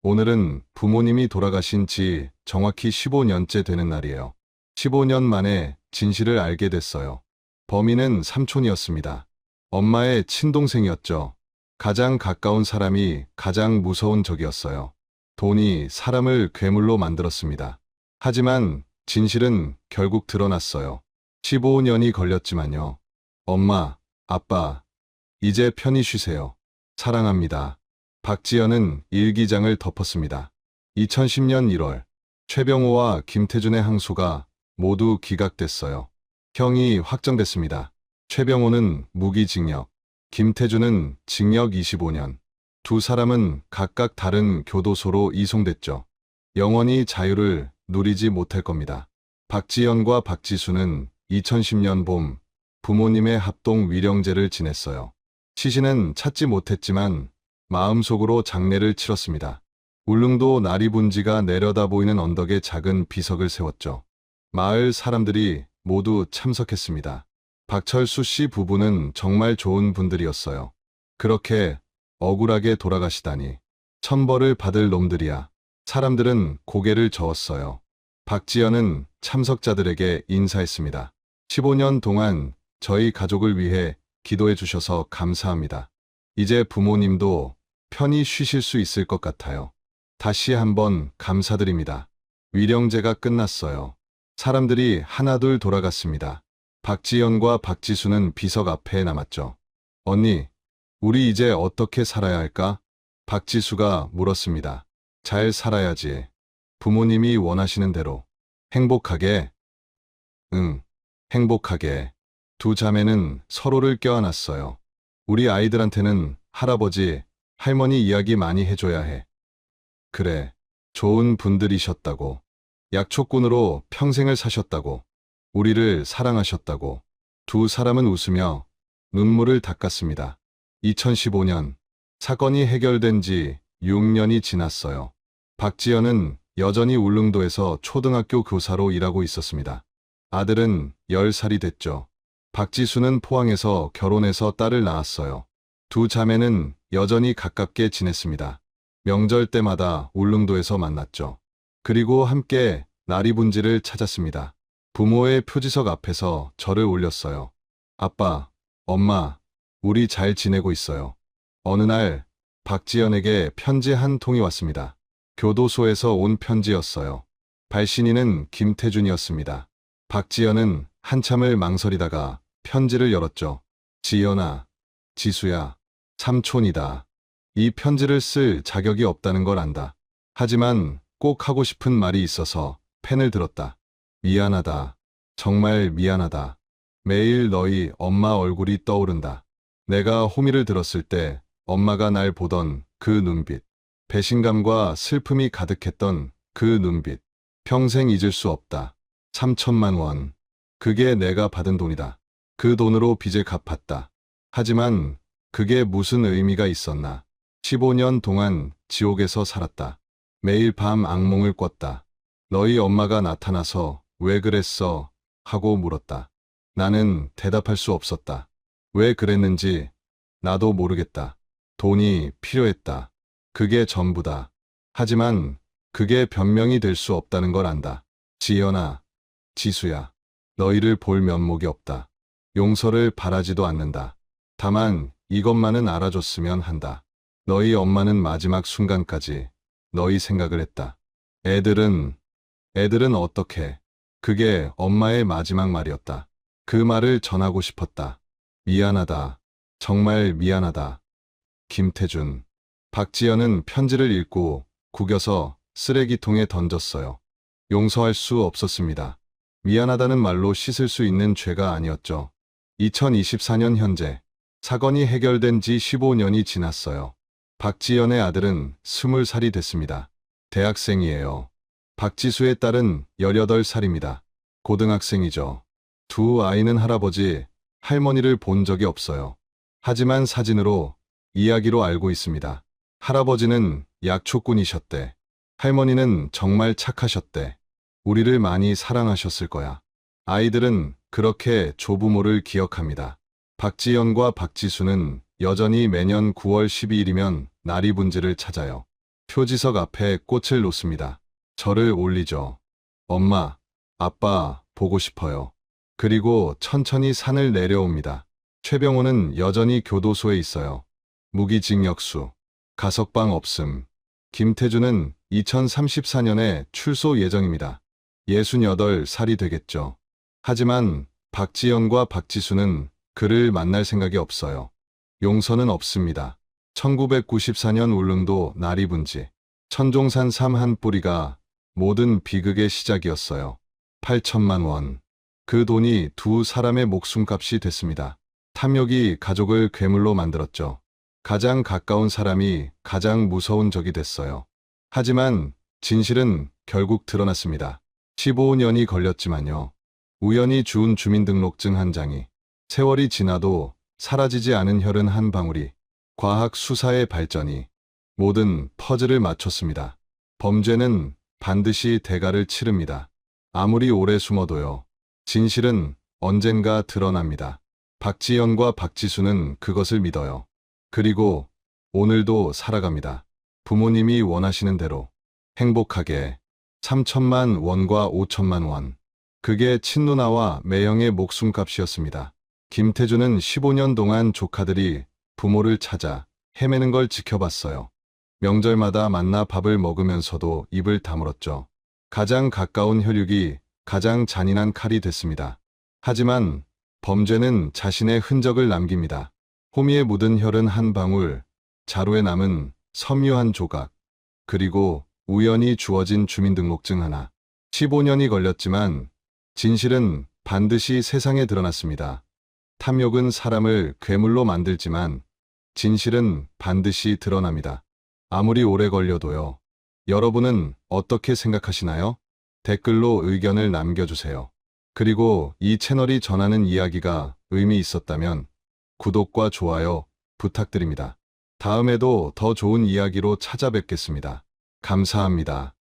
오늘은 부모님이 돌아가신 지 정확히 15년째 되는 날이에요. 15년 만에 진실을 알게 됐어요. 범인은 삼촌이었습니다. 엄마의 친동생이었죠. 가장 가까운 사람이 가장 무서운 적이었어요. 돈이 사람을 괴물로 만들었습니다. 하지만 진실은 결국 드러났어요. 15년이 걸렸지만요. 엄마, 아빠, 이제 편히 쉬세요. 사랑합니다. 박지연은 일기장을 덮었습니다. 2010년 1월, 최병호와 김태준의 항소가 모두 기각됐어요. 형이 확정됐습니다. 최병호는 무기징역, 김태준은 징역 25년. 두 사람은 각각 다른 교도소로 이송됐죠. 영원히 자유를 누리지 못할 겁니다. 박지연과 박지수는 2010년 봄 부모님의 합동 위령제를 지냈어요. 시신은 찾지 못했지만 마음속으로 장례를 치렀습니다. 울릉도 나리분지가 내려다 보이는 언덕에 작은 비석을 세웠죠. 마을 사람들이 모두 참석했습니다. 박철수 씨 부부는 정말 좋은 분들이었어요. 그렇게 억울하게 돌아가시다니. 천벌을 받을 놈들이야. 사람들은 고개를 저었어요. 박지연은 참석자들에게 인사했습니다. 15년 동안 저희 가족을 위해 기도해 주셔서 감사합니다. 이제 부모님도 편히 쉬실 수 있을 것 같아요. 다시 한번 감사드립니다. 위령제가 끝났어요. 사람들이 하나둘 돌아갔습니다. 박지연과 박지수는 비석 앞에 남았죠. 언니, 우리 이제 어떻게 살아야 할까? 박지수가 물었습니다. 잘 살아야지. 부모님이 원하시는 대로. 행복하게. 응, 행복하게. 두 자매는 서로를 껴안았어요. 우리 아이들한테는 할아버지, 할머니 이야기 많이 해줘야 해. 그래, 좋은 분들이셨다고. 약초꾼으로 평생을 사셨다고. 우리를 사랑하셨다고. 두 사람은 웃으며 눈물을 닦았습니다. 2015년, 사건이 해결된 지 6년이 지났어요. 박지연은 여전히 울릉도에서 초등학교 교사로 일하고 있었습니다. 아들은 10살이 됐죠. 박지수는 포항에서 결혼해서 딸을 낳았어요. 두 자매는 여전히 가깝게 지냈습니다. 명절 때마다 울릉도에서 만났죠. 그리고 함께 나리분지를 찾았습니다. 부모의 표지석 앞에서 절을 올렸어요. 아빠, 엄마, 우리 잘 지내고 있어요. 어느 날 박지연에게 편지 한 통이 왔습니다. 교도소에서 온 편지였어요. 발신인은 김태준이었습니다. 박지연은 한참을 망설이다가 편지를 열었죠. 지연아, 지수야, 삼촌이다. 이 편지를 쓸 자격이 없다는 걸 안다. 하지만 꼭 하고 싶은 말이 있어서 펜을 들었다. 미안하다. 정말 미안하다. 매일 너희 엄마 얼굴이 떠오른다. 내가 호미를 들었을 때 엄마가 날 보던 그 눈빛, 배신감과 슬픔이 가득했던 그 눈빛, 평생 잊을 수 없다. 3천만 원. 그게 내가 받은 돈이다. 그 돈으로 빚을 갚았다. 하지만 그게 무슨 의미가 있었나. 15년 동안 지옥에서 살았다. 매일 밤 악몽을 꿨다. 너희 엄마가 나타나서 왜 그랬어? 하고 물었다. 나는 대답할 수 없었다. 왜 그랬는지 나도 모르겠다. 돈이 필요했다. 그게 전부다. 하지만 그게 변명이 될 수 없다는 걸 안다. 지연아, 지수야, 너희를 볼 면목이 없다. 용서를 바라지도 않는다. 다만 이것만은 알아줬으면 한다. 너희 엄마는 마지막 순간까지 너희 생각을 했다. 애들은 어떻게? 그게 엄마의 마지막 말이었다. 그 말을 전하고 싶었다. 미안하다. 정말 미안하다. 김태준. 박지연은 편지를 읽고 구겨서 쓰레기통에 던졌어요. 용서할 수 없었습니다. 미안하다는 말로 씻을 수 있는 죄가 아니었죠. 2024년 현재 사건이 해결된 지 15년이 지났어요. 박지연의 아들은 20살이 됐습니다. 대학생이에요. 박지수의 딸은 18살입니다. 고등학생이죠. 두 아이는 할아버지, 할머니를 본 적이 없어요. 하지만 사진으로, 이야기로 알고 있습니다. 할아버지는 약초꾼이셨대. 할머니는 정말 착하셨대. 우리를 많이 사랑하셨을 거야. 아이들은 그렇게 조부모를 기억합니다. 박지연과 박지수는 여전히 매년 9월 12일이면 나리분지를 찾아요. 표지석 앞에 꽃을 놓습니다. 절을 올리죠. 엄마, 아빠, 보고 싶어요. 그리고 천천히 산을 내려옵니다. 최병호는 여전히 교도소에 있어요. 무기징역수, 가석방 없음. 김태준은 2034년에 출소 예정입니다. 68살이 되겠죠. 하지만 박지연과 박지수는 그를 만날 생각이 없어요. 용서는 없습니다. 1994년 울릉도 나리분지. 천종산 삼 한 뿌리가 모든 비극의 시작이었어요. 8천만 원. 그 돈이 두 사람의 목숨값이 됐습니다. 탐욕이 가족을 괴물로 만들었죠. 가장 가까운 사람이 가장 무서운 적이 됐어요. 하지만 진실은 결국 드러났습니다. 15년이 걸렸지만요. 우연히 주운 주민등록증 한 장이 세월이 지나도 사라지지 않은 혈흔 한 방울이 과학 수사의 발전이 모든 퍼즐을 맞췄습니다. 범죄는 반드시 대가를 치릅니다. 아무리 오래 숨어도요. 진실은 언젠가 드러납니다. 박지연과 박지수는 그것을 믿어요. 그리고 오늘도 살아갑니다. 부모님이 원하시는 대로 행복하게 3천만 원과 5천만 원. 그게 친누나와 매형의 목숨값이었습니다. 김태준은 15년 동안 조카들이 부모를 찾아 헤매는 걸 지켜봤어요. 명절마다 만나 밥을 먹으면서도 입을 다물었죠. 가장 가까운 혈육이 가장 잔인한 칼이 됐습니다. 하지만 범죄는 자신의 흔적을 남깁니다. 호미에 묻은 혈흔 한 방울, 자루에 남은 섬유 한 조각, 그리고 우연히 주어진 주민등록증 하나. 15년이 걸렸지만 진실은 반드시 세상에 드러났습니다. 탐욕은 사람을 괴물로 만들지만 진실은 반드시 드러납니다. 아무리 오래 걸려도요. 여러분은 어떻게 생각하시나요? 댓글로 의견을 남겨주세요. 그리고 이 채널이 전하는 이야기가 의미 있었다면 구독과 좋아요 부탁드립니다. 다음에도 더 좋은 이야기로 찾아뵙겠습니다. 감사합니다.